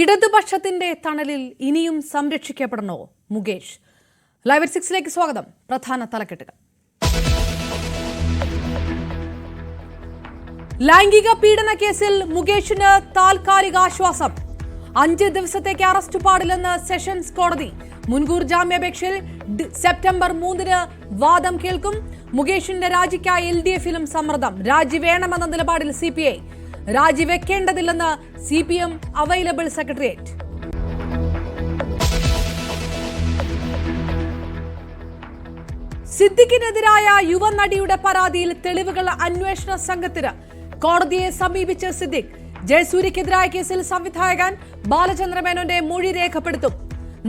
ഇടതുപക്ഷത്തിന്റെ തണലിൽ ഇനിയും സംരക്ഷിക്കപ്പെടണോ മുകേഷ്? ലൈവ് 6ലേക്ക് സ്വാഗതം. പ്രധാന തലക്കെട്ടുകൾ. ലൈംഗിക പീഡന കേസിൽ മുകേഷിന് താൽക്കാലിക ആശ്വാസം. 5 ദിവസത്തേക്ക് അറസ്റ്റ് പാടില്ലെന്ന് സെഷൻസ് കോടതി. മുൻകൂർ ജാമ്യാപേക്ഷയിൽ സെപ്റ്റംബർ 3 വാദം കേൾക്കും. മുകേഷിന്റെ രാജിക്കായി LDF-ലും സമ്മർദ്ദം. രാജി വേണമെന്ന നിലപാടിൽ CPI. രാജിവെക്കേണ്ടതില്ലെന്ന് CPM അവൈലബിൾ സെക്രട്ടേറിയറ്റ്. സിദ്ദിഖിനെതിരായ യുവനടിയുടെ പരാതിയിൽ തെളിവുകൾ അന്വേഷണ സംഘത്തിന്. കോടതിയെ സമീപിച്ച് സിദ്ദിഖ്. ജയസൂര്യക്കെതിരായ കേസിൽ സംവിധായകൻ ബാലചന്ദ്രമേനോന്റെ മൊഴി രേഖപ്പെടുത്തും.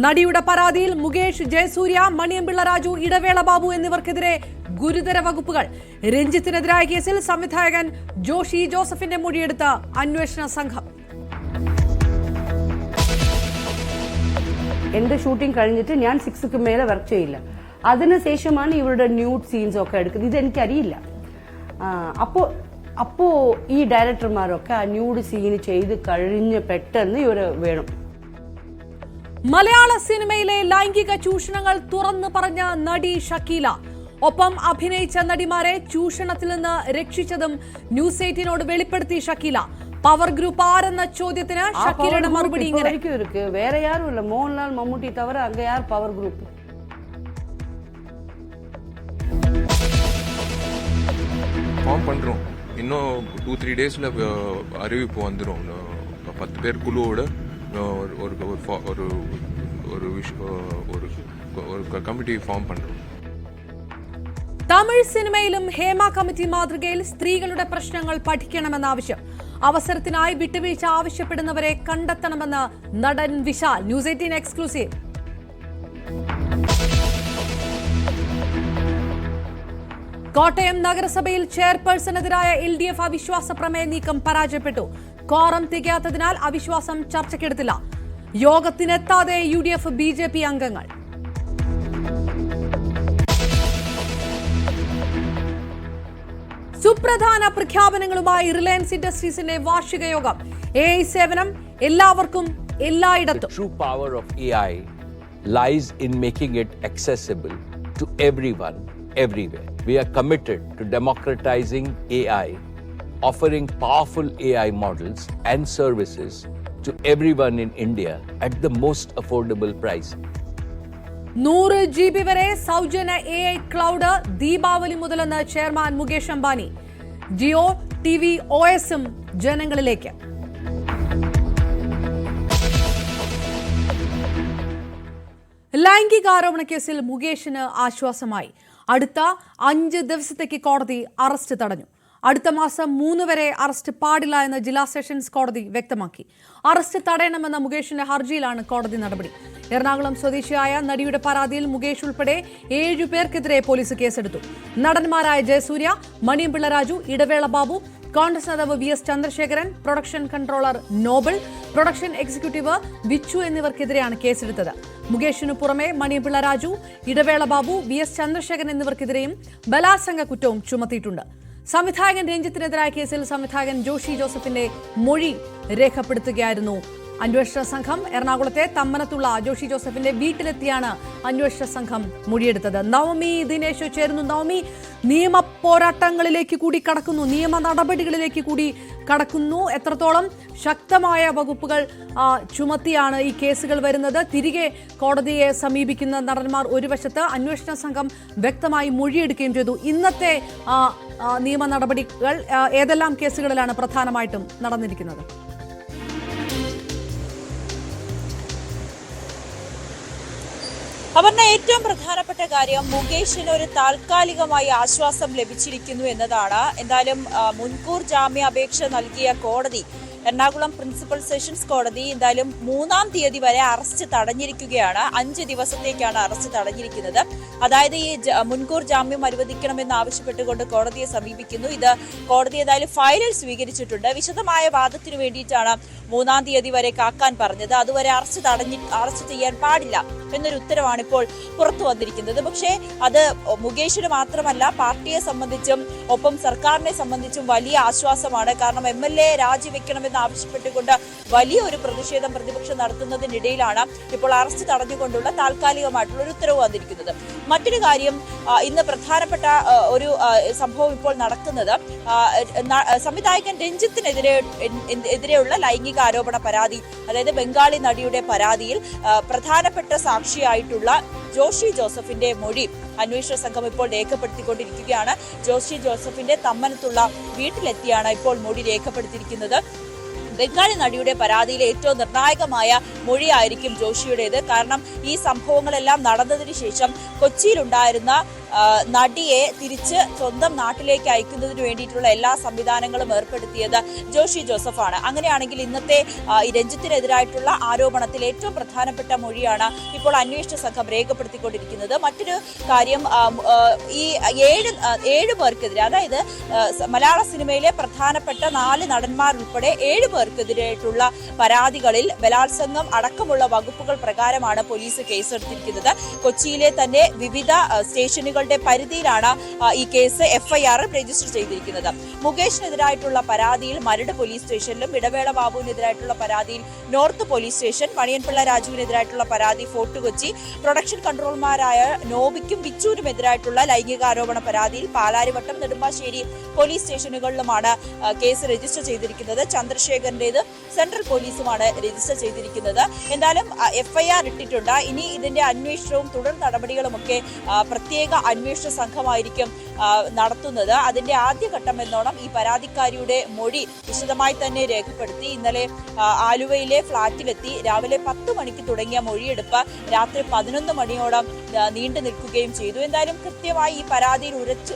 നടിയുടെ പരാതിയിൽ മുകേഷ്, ജയസൂര്യ, മണിയമ്പിള്ള രാജു, ഇടവേള ബാബു എന്നിവർക്കെതിരെ ഗുരുതര വകുപ്പുകൾ. രഞ്ജിത്തിനെതിരായ കേസിൽ സംവിധായകൻ ജോഷി ജോസഫിന്റെ മൊഴിയെടുത്ത അന്വേഷണ സംഘം. എന്റെ ഷൂട്ടിംഗ് കഴിഞ്ഞിട്ട് ഞാൻ 6ക്ക് മേലെ വർക്ക് ചെയ്യില്ല. അതിനുശേഷമാണ് ഇവരുടെ ന്യൂഡ് സീൻസ് ഒക്കെ എടുക്കുന്നത്. ഇതെനിക്കറിയില്ല. അപ്പോ ഈ ഡയറക്ടർമാരൊക്കെ ആ ന്യൂഡ് സീൻ ചെയ്ത് കഴിഞ്ഞ് പെട്ടെന്ന് ഇവര് വേണം. മലയാള സിനിമയിലെ ലൈംഗിക ചൂഷണങ്ങൾ തുറന്നു പറഞ്ഞ നടി ഷക്കീല. ഒപ്പം അഭിനയിച്ച നടിമാരെ ചൂഷണത്തിൽ നിന്ന് രക്ഷിച്ചതും ന്യൂസ് 18നോട് വെളിപ്പെടുത്തി ഷക്കീല. പവർ ഗ്രൂപ്പ് ആരെന്ന ചോദ്യത്തിന് ഷക്കീലയുടെ മറുപടി ഇങ്ങനെ: വേറെ യാരുമില്ല, മോഹൻലാൽ മമ്മൂട്ടി തവറ അങ്ക യാർ പവർ ഗ്രൂപ്പ്. ஃபார்ம் பண்ணுறோம். இன்னும் 2-3 டேஸில் அறிவிப்பு வந்துடும். 10 பேர் குழுவோட ஒரு കമ്മിറ്റി ഫോം பண்ணுறோம். തമിഴ് സിനിമയിലും ഹേമ കമ്മിറ്റി മാതൃകയിൽ സ്ത്രീകളുടെ പ്രശ്നങ്ങൾ പഠിക്കണമെന്ന ആവശ്യം. അവസരത്തിനായി വിട്ടുവീഴ്ച ആവശ്യപ്പെടുന്നവരെ കണ്ടെത്തണമെന്ന് നടൻ വിശാൽ. News 18 exclusive. കോട്ടയം നഗരസഭയിൽ ചെയർപേഴ്സണെതിരായ LDF അവിശ്വാസ പ്രമേയ നീക്കം പരാജയപ്പെട്ടു. കോറം തികയാത്തതിനാൽ അവിശ്വാസം ചർച്ചയ്ക്കെടുത്തില്ല. യോഗത്തിനെത്താതെ UDF BJP അംഗങ്ങൾ. സുപ്രധാന പ്രഖ്യാപനങ്ങളുമായി റിലയൻസ് ഇൻഡസ്ട്രീസിന്റെ വാർഷിക യോഗം. AI സേവനം എല്ലാവർക്കും എല്ലായിടത്തും. True power of AI lies in making it accessible to everyone, everywhere. We are committed to democratizing AI, offering powerful AI models and services to everyone in India at the most affordable price. 100 GB വരെ സൗജന്യ AI cloud Deepavali മുതലെന്ന് chairman Mukesh Ambani. Jio TV OSും ജനങ്ങളിലേക്ക്. ലൈംഗികാരോപണ കേസിൽ മുകേഷിന് ആശ്വാസമായി. അടുത്ത 5 ദിവസത്തേക്ക് കോടതി അറസ്റ്റ് തടഞ്ഞു. അടുത്ത മാസം 3 വരെ അറസ്റ്റ് പാടില്ല എന്ന് ജില്ലാ സെഷൻസ് കോടതി വ്യക്തമാക്കി. അറസ്റ്റ് തടയണമെന്ന മുകേഷിന്റെ ഹർജിയിലാണ് കോടതി നടപടി. എറണാകുളം സ്വദേശിയായ നടിയുടെ പരാതിയിൽ മുകേഷ് ഉൾപ്പെടെ 7 പേർക്കെതിരെ പോലീസ് കേസെടുത്തു. നടന്മാരായ ജയസൂര്യ, മണിയമ്പിള്ള രാജു, ഇടവേള ബാബു, കോൺഗ്രസ് നേതാവ് VS Chandrasekharan, production controller Noble, production executive Vichu എന്നിവർക്കെതിരെയാണ് കേസെടുത്തത്. മുകേഷിനു പുറമെ മണിയമ്പിള്ള രാജു, ഇടവേള ബാബു, VS ചന്ദ്രശേഖരൻ എന്നിവർക്കെതിരെയും ബലാത്സംഗ കുറ്റവും ചുമത്തിയിട്ടുണ്ട്. സംവിധായകൻ രഞ്ജിത്തിനെതിരായ കേസിൽ സംവിധായകൻ ജോഷി ജോസഫിന്റെ മൊഴി രേഖപ്പെടുത്തുകയായിരുന്നു അന്വേഷണ സംഘം. എറണാകുളത്തെ തമ്മനത്തുള്ള ജോഷി ജോസഫിന്റെ വീട്ടിലെത്തിയാണ് അന്വേഷണ സംഘം മൊഴിയെടുത്തത്. നവമി ദിനേശ് ചേരുന്നു. നവമി, നിയമ പോരാട്ടങ്ങളിലേക്ക് കൂടി കടക്കുന്നു, നിയമ നടപടികളിലേക്ക് കൂടി കടക്കുന്നു. എത്രത്തോളം ശക്തമായ വകുപ്പുകൾ ചുമത്തിയാണ് ഈ കേസുകൾ വരുന്നത്? തിരികെ കോടതിയെ സമീപിക്കുന്ന നടന്മാർ ഒരു വശത്ത്, അന്വേഷണ സംഘം വ്യക്തമായി മൊഴിയെടുക്കുകയും ചെയ്തു. ഇന്നത്തെ നിയമ നടപടികൾ ഏതെല്ലാം കേസുകളിലാണ് പ്രധാനമായിട്ടും നടന്നിരിക്കുന്നത്? അപർണ, ഏറ്റവും പ്രധാനപ്പെട്ട കാര്യം മുകേഷിന് ഒരു താൽക്കാലികമായി ആശ്വാസം ലഭിച്ചിരിക്കുന്നു എന്നതാണ്. എന്തായാലും മുൻകൂർ ജാമ്യാപേക്ഷ നൽകിയ കോടതി, എറണാകുളം പ്രിൻസിപ്പൽ സെഷൻസ് കോടതി, എന്തായാലും 3-ാം തീയതി വരെ അറസ്റ്റ് തടഞ്ഞിരിക്കുകയാണ്. 5 ദിവസത്തേക്കാണ് അറസ്റ്റ് തടഞ്ഞിരിക്കുന്നത്. അതായത് ഈ മുൻകൂർ ജാമ്യം അനുവദിക്കണമെന്ന് ആവശ്യപ്പെട്ടുകൊണ്ട് കോടതിയെ സമീപിക്കുന്നു. ഇത് കോടതി ഏതായാലും ഫയലിൽ സ്വീകരിച്ചിട്ടുണ്ട്. വിശദമായ വാദത്തിനു വേണ്ടിയിട്ടാണ് 3-ാം തീയതി വരെ കാക്കാൻ പറഞ്ഞത്. അതുവരെ അറസ്റ്റ് ചെയ്യാൻ പാടില്ല എന്നൊരു ഉത്തരവാണ് ഇപ്പോൾ പുറത്തു വന്നിരിക്കുന്നത്. പക്ഷേ അത് മുകേഷിന് മാത്രമല്ല, പാർട്ടിയെ സംബന്ധിച്ചും ഒപ്പം സർക്കാരിനെ സംബന്ധിച്ചും വലിയ ആശ്വാസമാണ്. കാരണം MLA രാജിവെക്കണമെന്ന് ആവശ്യപ്പെട്ടുകൊണ്ട് വലിയൊരു പ്രതിഷേധം പ്രതിപക്ഷം നടത്തുന്നതിനിടയിലാണ് ഇപ്പോൾ അറസ്റ്റ് തടഞ്ഞുകൊണ്ടുള്ള താൽക്കാലികമായിട്ടുള്ള ഒരു ഉത്തരവ് വന്നിരിക്കുന്നത്. മറ്റൊരു കാര്യം, ഇന്ന് പ്രധാനപ്പെട്ട ഒരു സംഭവം ഇപ്പോൾ നടക്കുന്നത് സംവിധായകൻ രഞ്ജിത്തിനെതിരെയുള്ള ലൈംഗിക ആരോപണ പരാതി, അതായത് ബംഗാളി നടിയുടെ പരാതിയിൽ പ്രധാനപ്പെട്ട സാക്ഷിയായിട്ടുള്ള ജോഷി ജോസഫിന്റെ മൊഴി അന്വേഷണ സംഘം ഇപ്പോൾ രേഖപ്പെടുത്തിക്കൊണ്ടിരിക്കുകയാണ്. ജോഷി ജോസഫിന്റെ തമ്മനത്തുള്ള വീട്ടിലെത്തിയാണ് ഇപ്പോൾ മൊഴി രേഖപ്പെടുത്തിയിരിക്കുന്നത്. ബംഗാളി നടിയുടെ പരാതിയിലെ ഏറ്റവും നിർണായകമായ മൊഴിയായിരിക്കും ജോഷിയുടേത്. കാരണം ഈ സംഭവങ്ങളെല്ലാം നടന്നതിന് ശേഷം കൊച്ചിയിലുണ്ടായിരുന്ന നടിയെ തിരിച്ച് സ്വന്തം നാട്ടിലേക്ക് അയക്കുന്നതിന് വേണ്ടിയിട്ടുള്ള എല്ലാ സംവിധാനങ്ങളും ഏർപ്പെടുത്തിയത് ജോഷി ജോസഫാണ്. അങ്ങനെയാണെങ്കിൽ ഇന്നത്തെ ഈ രഞ്ജിത്തിനെതിരായിട്ടുള്ള ആരോപണത്തിൽ ഏറ്റവും പ്രധാനപ്പെട്ട മൊഴിയാണ് ഇപ്പോൾ അന്വേഷണ സംഘം രേഖപ്പെടുത്തിക്കൊണ്ടിരിക്കുന്നത്. മറ്റൊരു കാര്യം, ഈ ഏഴ് പേർക്കെതിരെ, അതായത് മലയാള സിനിമയിലെ പ്രധാനപ്പെട്ട 4 നടന്മാരുൾപ്പെടെ 7 പേർക്കെതിരായിട്ടുള്ള പരാതികളിൽ ബലാത്സംഗം അടക്കമുള്ള വകുപ്പുകൾ പ്രകാരമാണ് പോലീസ് കേസെടുത്തിരിക്കുന്നത്. കൊച്ചിയിലെ തന്നെ വിവിധ സ്റ്റേഷനുകൾ പരിധിയിലാണ് ഈ കേസ് FIR രജിസ്റ്റർ ചെയ്തിരിക്കുന്നത്. മുകേഷിനെതിരായിട്ടുള്ള പരാതിയിൽ മരട് പോലീസ് സ്റ്റേഷനിലും, ഇടവേള ബാബുവിനെതിരായിട്ടുള്ള പരാതിയിൽ നോർത്ത് പോലീസ് സ്റ്റേഷൻ, മണിയൻപിള്ള രാജുവിനെതിരായിട്ടുള്ള പരാതി ഫോർട്ട് കൊച്ചി, പ്രൊഡക്ഷൻ കൺട്രോളർമാരായ നോബിക്കും വിച്ചൂരിനുമെതിരായിട്ടുള്ള ലൈംഗികാരോപണ പരാതിയിൽ പാലാരിവട്ടം, നെടുമ്പാശ്ശേരി പോലീസ് സ്റ്റേഷനുകളിലുമാണ് കേസ് രജിസ്റ്റർ ചെയ്തിരിക്കുന്നത്. ചന്ദ്രശേഖരന്റേത് സെൻട്രൽ പോലീസുമാണ് രജിസ്റ്റർ ചെയ്തിരിക്കുന്നത്. എന്തായാലും FIR ഇട്ടിട്ടുണ്ട്. ഇനി ഇതിന്റെ അന്വേഷണവും തുടർ നടപടികളുമൊക്കെ പ്രത്യേക അന്വേഷണ സംഘമായിരിക്കും നടത്തുന്നത്. അതിന്റെ ആദ്യഘട്ടം എന്നോണം ഈ പരാതിക്കാരിയുടെ മൊഴി വിശദമായി തന്നെ രേഖപ്പെടുത്തി. ഇന്നലെ ആലുവയിലെ ഫ്ളാറ്റിലെത്തി രാവിലെ 10 മണിക്ക് തുടങ്ങിയ മൊഴിയെടുപ്പ് രാത്രി 11 മണിയോളം നീണ്ടു നിൽക്കുകയും ചെയ്തു. എന്തായാലും കൃത്യമായി ഈ പരാതിയിൽ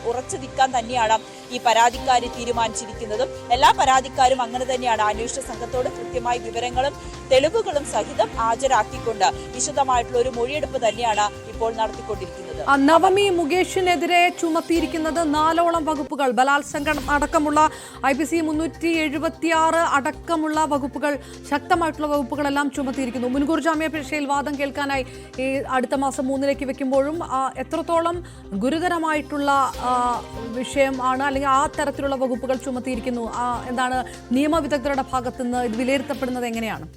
ഉറച്ചു നിൽക്കാൻ തന്നെയാണ് ഈ പരാതിക്കാരി തീരുമാനിച്ചിരിക്കുന്നതും. എല്ലാ പരാതിക്കാരും അങ്ങനെ തന്നെയാണ് അന്വേഷണ സംഘത്തോട് കൃത്യമായി വിവരങ്ങളും തെളിവുകളും സഹിതം ഹാജരാക്കിക്കൊണ്ട് വിശദമായിട്ടുള്ള ഒരു മൊഴിയെടുപ്പ് തന്നെയാണ് ഇപ്പോൾ നടത്തിക്കൊണ്ടിരിക്കുന്നത്. നവമി, മുകേഷിനെതിരെ ചുമത്തിയിരിക്കുന്നത് 4ഓളം വകുപ്പുകൾ, ബലാത്സംഗം അടക്കമുള്ള IPC 376 അടക്കമുള്ള വകുപ്പുകൾ, ശക്തമായിട്ടുള്ള വകുപ്പുകളെല്ലാം ചുമത്തിയിരിക്കുന്നു. മുൻകൂർ ജാമ്യാപേക്ഷയിൽ വാദം കേൾക്കാനായി ഈ അടുത്ത മാസം 3 വെക്കുമ്പോഴും എത്രത്തോളം ഗുരുതരമായിട്ടുള്ള വിഷയം ആണ്, അല്ലെങ്കിൽ ആ തരത്തിലുള്ള വകുപ്പുകൾ ചുമത്തിയിരിക്കുന്നു? എന്താണ് നിയമവിദഗ്ധരുടെ ഭാഗത്തുനിന്ന് ഇത് വിലയിരുത്തപ്പെടുന്നത് എങ്ങനെയാണ്?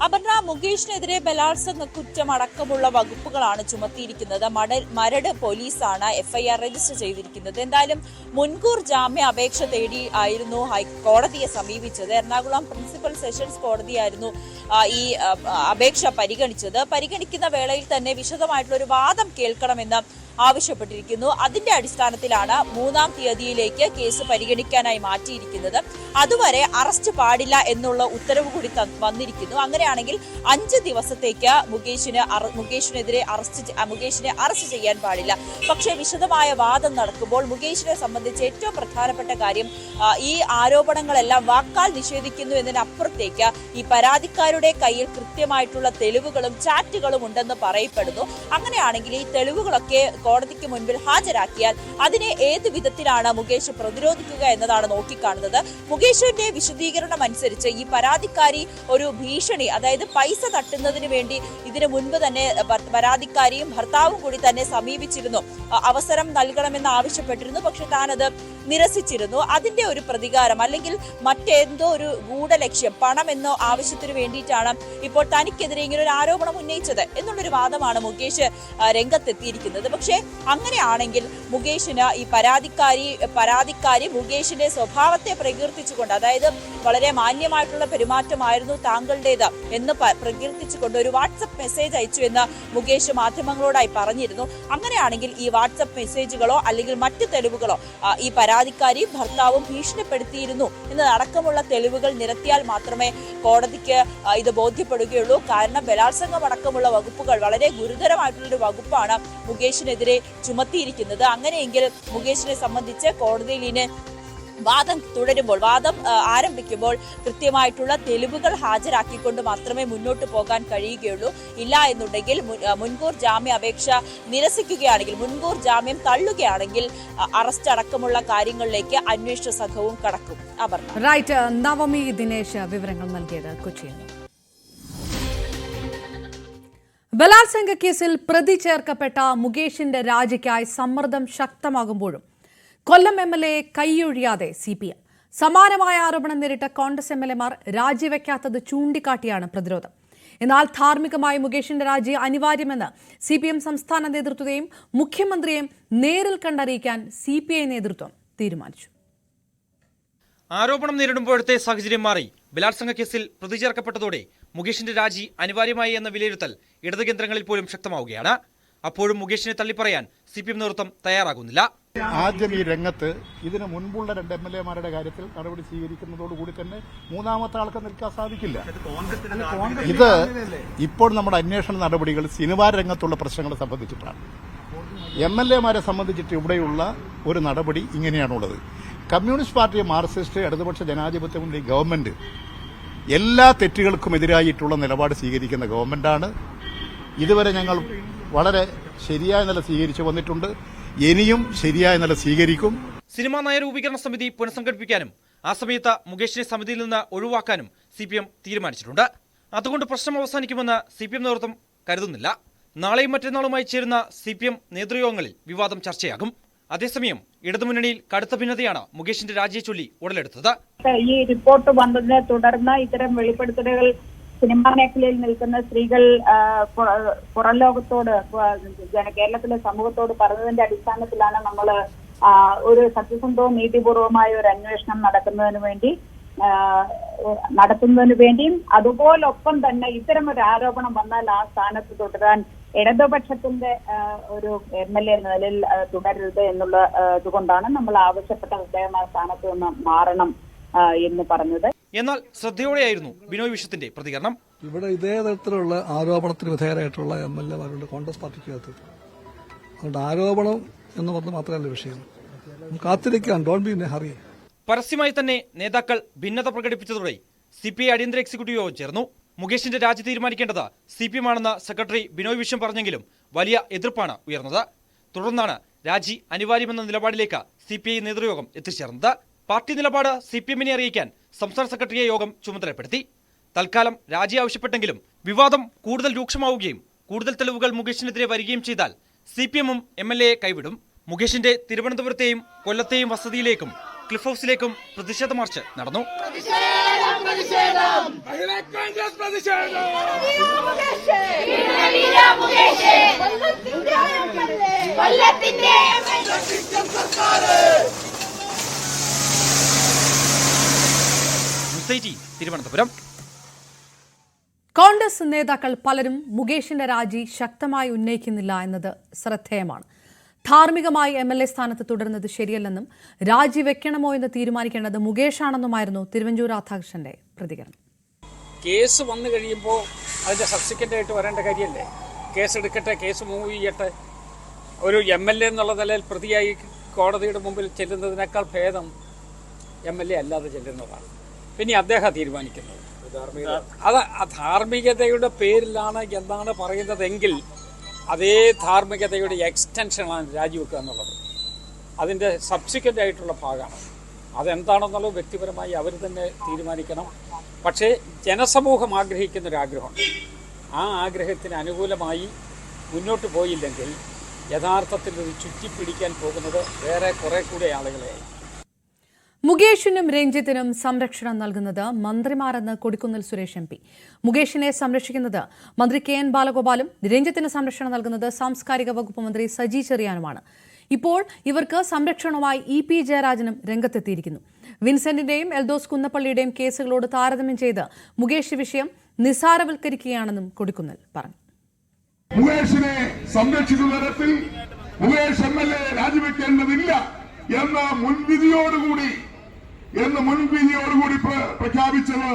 അപർണ, മുകേഷിനെതിരെ ബലാത്സംഗ കുറ്റം അടക്കമുള്ള വകുപ്പുകളാണ് ചുമത്തിയിരിക്കുന്നത്. മരട് പോലീസാണ് FIR രജിസ്റ്റർ ചെയ്തിരിക്കുന്നത്. എന്തായാലും മുൻകൂർ ജാമ്യ അപേക്ഷ തേടി ആയിരുന്നു ഹൈക്കോടതിയെ സമീപിച്ചത്. എറണാകുളം പ്രിൻസിപ്പൽ സെഷൻസ് കോടതിയായിരുന്നു ഈ അപേക്ഷ പരിഗണിച്ചത്. പരിഗണിക്കുന്ന വേളയിൽ തന്നെ വിശദമായിട്ടുള്ള ഒരു വാദം കേൾക്കണമെന്ന് ആവശ്യപ്പെട്ടിരിക്കുന്നു. അതിന്റെ അടിസ്ഥാനത്തിലാണ് 3-ാം തീയതിയിലേക്ക് കേസ് പരിഗണിക്കാനായി മാറ്റിയിരിക്കുന്നത്. അതുവരെ അറസ്റ്റ് പാടില്ല എന്നുള്ള ഉത്തരവ് കൂടി വന്നിരിക്കുന്നു. അങ്ങനെയാണെങ്കിൽ 5 ദിവസത്തേക്ക് മുകേഷിനെ അറസ്റ്റ് ചെയ്യാൻ പാടില്ല. പക്ഷേ വിശദമായ വാദം നടക്കുമ്പോൾ മുകേഷിനെ സംബന്ധിച്ച് ഏറ്റവും പ്രധാനപ്പെട്ട കാര്യം, ഈ ആരോപണങ്ങളെല്ലാം വാക്കാൽ നിഷേധിക്കുന്നു എന്നതിനപ്പുറത്തേക്ക് ഈ പരാതിക്കാരുടെ കയ്യിൽ കൃത്യമായിട്ടുള്ള തെളിവുകളും ചാറ്റുകളും ഉണ്ടെന്ന് പറയപ്പെടുന്നു. അങ്ങനെയാണെങ്കിൽ ഈ തെളിവുകളൊക്കെ കോടതിക്ക് മുൻപിൽ ഹാജരാക്കിയാൽ അതിനെ ഏത് വിധത്തിലാണ് മുകേഷ് പ്രതിരോധിക്കുക എന്നതാണ് നോക്കിക്കാണുന്നത്. മുകേഷിന്റെ വിശദീകരണം അനുസരിച്ച് ഈ പരാതിക്കാരി ഒരു ഭീഷണി, അതായത് പൈസ തട്ടുന്നതിന് വേണ്ടി ഇതിനു മുൻപ് തന്നെ പരാതിക്കാരിയും ഭർത്താവും കൂടി തന്നെ സമീപിച്ചിരുന്നു, അവസരം നൽകണമെന്ന് ആവശ്യപ്പെട്ടിരുന്നു. പക്ഷെ താനത് നിരസിച്ചിരുന്നു. അതിന്റെ ഒരു പ്രതികാരം അല്ലെങ്കിൽ മറ്റെന്തോ ഒരു ഗൂഢലക്ഷ്യം, പണം എന്നോ ആവശ്യത്തിന് വേണ്ടിയിട്ടാണ് ഇപ്പോൾ തനിക്കെതിരെ ഇങ്ങനെ ഒരു ആരോപണം ഉന്നയിച്ചത് എന്നുള്ളൊരു വാദമാണ് മുകേഷ് രംഗത്തെത്തിയിരിക്കുന്നത്. പക്ഷേ അങ്ങനെയാണെങ്കിൽ മുകേഷിന് ഈ പരാതിക്കാരി മുകേഷിന്റെ സ്വഭാവത്തെ പ്രകീർത്തിച്ചുകൊണ്ട്, അതായത് വളരെ മാന്യമായിട്ടുള്ള പെരുമാറ്റമായിരുന്നു താങ്കളുടേത് എന്ന് പ്രകീർത്തിച്ചുകൊണ്ട് ഒരു വാട്സപ്പ് മെസ്സേജ് അയച്ചു എന്ന് മുകേഷ് മാധ്യമങ്ങളോടായി പറഞ്ഞിരുന്നു. അങ്ങനെയാണെങ്കിൽ ഈ വാട്സപ്പ് മെസ്സേജുകളോ അല്ലെങ്കിൽ മറ്റു തെളിവുകളോ ഈ പരാതിക്കാരി ഭർത്താവും ഭീഷണിപ്പെടുത്തിയിരുന്നു എന്നതടക്കമുള്ള തെളിവുകൾ നിരത്തിയാൽ മാത്രമേ കോടതിക്ക് ഇത് ബോധ്യപ്പെടുകയുള്ളൂ. കാരണം ബലാത്സംഗം അടക്കമുള്ള വകുപ്പുകൾ വളരെ ഗുരുതരമായിട്ടുള്ളൊരു വകുപ്പാണ് മുകേഷിനെതിരെ ചുമത്തിയിരിക്കുന്നത്. അങ്ങനെയെങ്കിൽ മുകേഷിനെ സംബന്ധിച്ച് കോടതിയിൽ ഇനി വാദം ആരംഭിക്കുമ്പോൾ കൃത്യമായിട്ടുള്ള തെളിവുകൾ ഹാജരാക്കിക്കൊണ്ട് മാത്രമേ മുന്നോട്ട് പോകാൻ കഴിയുകയുള്ളൂ. ഇല്ല എന്നുണ്ടെങ്കിൽ മുൻകൂർ ജാമ്യ അപേക്ഷ നിരസിക്കുകയാണെങ്കിൽ, മുൻകൂർ ജാമ്യം തള്ളുകയാണെങ്കിൽ അറസ്റ്റ് അടക്കമുള്ള കാര്യങ്ങളിലേക്ക് അന്വേഷണ സംഘവും കടക്കും. റൈറ്റ്, നവമി ദിനേശ് വിവരങ്ങൾ നൽകിയത് കൊച്ചിയിൽ. ബലാത്സംഗ കേസിൽ പ്രതി ചേർക്കപ്പെട്ട മുകേഷിന്റെ രാജിക്കായി സമ്മർദ്ദം ശക്തമാകുമ്പോഴും കൊല്ലം MLA കൈയൊഴിയാതെ CPM. സമാനമായ ആരോപണം നേരിട്ട കോൺഗ്രസ് MLAമാർ രാജിവെക്കാത്തത് ചൂണ്ടിക്കാട്ടിയാണ് പ്രതിരോധം. എന്നാൽ ധാർമ്മികമായി മുകേഷിന്റെ രാജി അനിവാര്യമെന്ന് CPM സംസ്ഥാന നേതൃത്വത്തെയും മുഖ്യമന്ത്രിയെയും നേരിൽ കണ്ടറിയിക്കാൻ CPI നേതൃത്വം തീരുമാനിച്ചു. ആരോപണം നേരിടുമ്പോഴത്തെ സാഹചര്യം മാറി. ബലാത്സംഗ കേസിൽ പ്രതി ചേർക്കപ്പെട്ടതോടെ മുകേഷിന്റെ രാജി അനിവാര്യമായി എന്ന വിലയിരുത്തൽ ഇടത് കേന്ദ്രങ്ങളിൽ പോലും ശക്തമാവുകയാണ്. അപ്പോഴും മുകേഷിനെ തള്ളിപ്പറയാൻ CPM നേതൃത്വം തയ്യാറാകുന്നില്ല. ആദ്യം ഈ രംഗത്ത് ഇതിന് മുൻപുള്ള 2 MLAമാരുടെ കാര്യത്തിൽ നടപടി സ്വീകരിക്കുന്നതോടുകൂടി തന്നെ മൂന്നാമത്തെ ആൾക്ക് നിൽക്കാൻ സാധിക്കില്ല. ഇത് ഇപ്പോൾ നമ്മുടെ അന്വേഷണ നടപടികൾ സിനിമാ രംഗത്തുള്ള പ്രശ്നങ്ങളെ സംബന്ധിച്ചിട്ടാണ്. MLAമാരെ സംബന്ധിച്ചിട്ട് ഇവിടെയുള്ള ഒരു നടപടി ഇങ്ങനെയാണുള്ളത്. കമ്മ്യൂണിസ്റ്റ് പാർട്ടി, മാർക്സിസ്റ്റ്, ഇടതുപക്ഷ ജനാധിപത്യ മുന്നണി ഗവൺമെന്റ് എല്ലാ തെറ്റുകൾക്കും എതിരായിട്ടുള്ള നിലപാട് സ്വീകരിക്കുന്ന ഗവൺമെന്റാണ്. ഇതുവരെ ഞങ്ങൾ വളരെ ശരിയായ നില സ്വീകരിച്ചു വന്നിട്ടുണ്ട്. ഇനിയും ശരിയായ നില സ്വീകരിക്കും. സിനിമാ നയരൂപീകരണ സമിതി പുനഃസംഘടിപ്പിക്കാനും ആ സമയത്ത് മുകേഷിനെ സമിതിയിൽ നിന്ന് ഒഴിവാക്കാനും CPM തീരുമാനിച്ചിട്ടുണ്ട്. അതുകൊണ്ട് പ്രശ്നം അവസാനിക്കുമെന്ന് CPM നേതൃത്വം കരുതുന്നില്ല. നാളെയും മറ്റന്നാളുമായി ചേരുന്ന CPM നേതൃയോഗങ്ങളിൽ വിവാദം ചർച്ചയാകും. അതേസമയം ഇടതുമുന്നണിയിൽ കടുത്ത ഭിന്നതയാണ് മുകേഷിന്റെ രാജിയെ ചൊല്ലി ഉടലെടുത്തത്. ഈ റിപ്പോർട്ട് വന്നതിനെ തുടർന്ന് ഇത്തരം വെളിപ്പെടുത്തലുകൾ സിനിമാ മേഖലയിൽ നിൽക്കുന്ന സ്ത്രീകൾ പുറം ലോകത്തോട്, കേരളത്തിലെ സമൂഹത്തോട് പറഞ്ഞതിന്റെ അടിസ്ഥാനത്തിലാണ് നമ്മൾ ഒരു സത്യസന്ധവും നീതിപൂർവമായ ഒരു അന്വേഷണം നടത്തുന്നതിന് വേണ്ടിയും അതുപോലൊപ്പം തന്നെ ഇത്തരം ഒരു ആരോപണം വന്നാൽ ആ സ്ഥാനത്ത് തുടരാൻ ഇടതുപക്ഷത്തിന്റെ ഒരു MLA എന്ന നിലയിൽ തുടരരുത് എന്നുള്ള ഇതുകൊണ്ടാണ് നമ്മൾ ആവശ്യപ്പെട്ട അദ്ദേഹം സ്ഥാനത്ത് നിന്ന് മാറണം എന്ന് പറഞ്ഞത്. എന്നാൽ ശ്രദ്ധയോടെയായിരുന്നു ബിനോയ് വിശ്വത്തിന്റെ പ്രതികരണം. ഇവിടെ ഇതേ തരത്തിലുള്ള ആരോപണത്തിന് വിധേയരായിട്ടുള്ള MLAമാരുണ്ട് കോൺഗ്രസ് പാർട്ടിക്കകത്ത്. അതുകൊണ്ട് ആരോപണം എന്ന് പറഞ്ഞ് മാത്രമല്ല വിഷയം. കാത്തിരിക്കാൻ, don't be in A hurry. പരസ്യമായി തന്നെ നേതാക്കൾ ഭിന്നത പ്രകടിപ്പിച്ചതോടെ CPI അടിയന്തര എക്സിക്യൂട്ടീവ് യോഗം ചേർന്നു. മുകേഷിന്റെ രാജി തീരുമാനിക്കേണ്ടത് CPM ആണെന്ന് സെക്രട്ടറി ബിനോയ് വിശ്വം പറഞ്ഞെങ്കിലും വലിയ എതിർപ്പാണ് ഉയർന്നത്. തുടർന്നാണ് രാജി അനിവാര്യമെന്ന നിലപാടിലേക്ക് CPI നേതൃയോഗം എത്തിച്ചേർന്നത്. പാർട്ടി നിലപാട് CPMനെ അറിയിക്കാൻ സംസ്ഥാന സെക്രട്ടറിയെ യോഗം ചുമതലപ്പെടുത്തി. തൽക്കാലം രാജി ആവശ്യപ്പെട്ടെങ്കിലും വിവാദം കൂടുതൽ രൂക്ഷമാവുകയും കൂടുതൽ തെളിവുകൾ മുകേഷിനെതിരെ വരികയും ചെയ്താൽ CPMഉം MLAയെ കൈവിടും. മുകേഷിന്റെ തിരുവനന്തപുരത്തെയും കൊല്ലത്തെയും വസതിയിലേക്കും ക്ലിഫ് ഹൌസിലേക്കും പ്രതിഷേധ മാർച്ച് നടന്നു. തിരുവനന്തപുരം. കോൺഗ്രസ് നേതാക്കൾ പലരും മുകേഷിന്റെ രാജി ശക്തമായി ഉന്നയിക്കുന്നില്ല എന്നത് ശ്രദ്ധേയമാണ്. ധാർമ്മികമായി MLA സ്ഥാനത്ത് തുടരുന്നത് ശരിയല്ലെന്നും രാജിവെക്കണമോ എന്ന് തീരുമാനിക്കേണ്ടത് മുകേഷാണെന്നുമായിരുന്നു തിരുവഞ്ചൂർ രാധാകൃഷ്ണന്റെ പ്രതികരണം. കേസ് വന്നു കഴിയുമ്പോൾ അതിന്റെ സബ്സിക്വന്റ് ആയിട്ട് വരേണ്ട കാര്യമല്ലേ? കേസ് എടുക്കട്ടെ, കേസ് മൂവ് ചെയ്യട്ടെ. ഒരു MLA എന്നുള്ള നിലയിൽ പ്രതിയായി കോടതിയുടെ മുമ്പിൽ ചെല്ലുന്നതിനേക്കാൾ ഭേദം MLA അല്ലാതെ ചെല്ലുന്നതാണ്. പിന്നെ അദ്ദേഹം തീരുമാനിക്കുന്നത്. അത് ധാർമ്മികതയുടെ പേരിലാണ് എന്നാണ് പറയുന്നതെങ്കിൽ അതേ ധാർമ്മികതയുടെ എക്സ്റ്റൻഷനാണ് രാജിവെക്കുക എന്നുള്ളത്. അതിൻ്റെ സബ്സിക്വൻ്റ് ആയിട്ടുള്ള ഭാഗമാണ്. അതെന്താണെന്നുള്ളത് വ്യക്തിപരമായി അവർ തന്നെ തീരുമാനിക്കണം. പക്ഷേ ജനസമൂഹം ആഗ്രഹിക്കുന്നൊരാഗ്രഹമുണ്ട്. ആ ആഗ്രഹത്തിന് അനുകൂലമായി മുന്നോട്ട് പോയില്ലെങ്കിൽ യഥാർത്ഥത്തിൽ ഇത് ചുറ്റിപ്പിടിക്കാൻ പോകുന്നത് വേറെ കുറെ കൂടെ ആളുകളെ. മുകേഷിനും രഞ്ജിത്തിനും സംരക്ഷണം നൽകുന്നത് മന്ത്രിമാരെന്ന് കൊടിക്കുന്നിൽ സുരേഷ് MP. മുകേഷിനെ സംരക്ഷിക്കുന്നത് മന്ത്രി KN ബാലഗോപാലും രഞ്ജിത്തിന് സംരക്ഷണം നൽകുന്നത് സാംസ്കാരിക വകുപ്പ് മന്ത്രി സജി ചെറിയാനുമാണ്. ഇപ്പോൾ ഇവർക്ക് സംരക്ഷണവുമായി EP ജയരാജനും രംഗത്തെത്തിയിരിക്കുന്നു. വിൻസെന്റിന്റെയും എൽദോസ് കുന്നപ്പള്ളിയുടെയും കേസുകളോട് താരതമ്യം ചെയ്ത് മുകേഷ് വിഷയം നിസാരവൽക്കരിക്കുകയാണെന്നും കൊടിക്കുന്നിൽ പറഞ്ഞു. മുകേഷിനെ സംരക്ഷിക്കുന്ന തരത്തിൽ മുകേഷ് MLA രാജിവെക്കേണ്ടതില്ല എന്ന മുൻവിധിയോടുകൂടി പ്രഖ്യാപിച്ചത്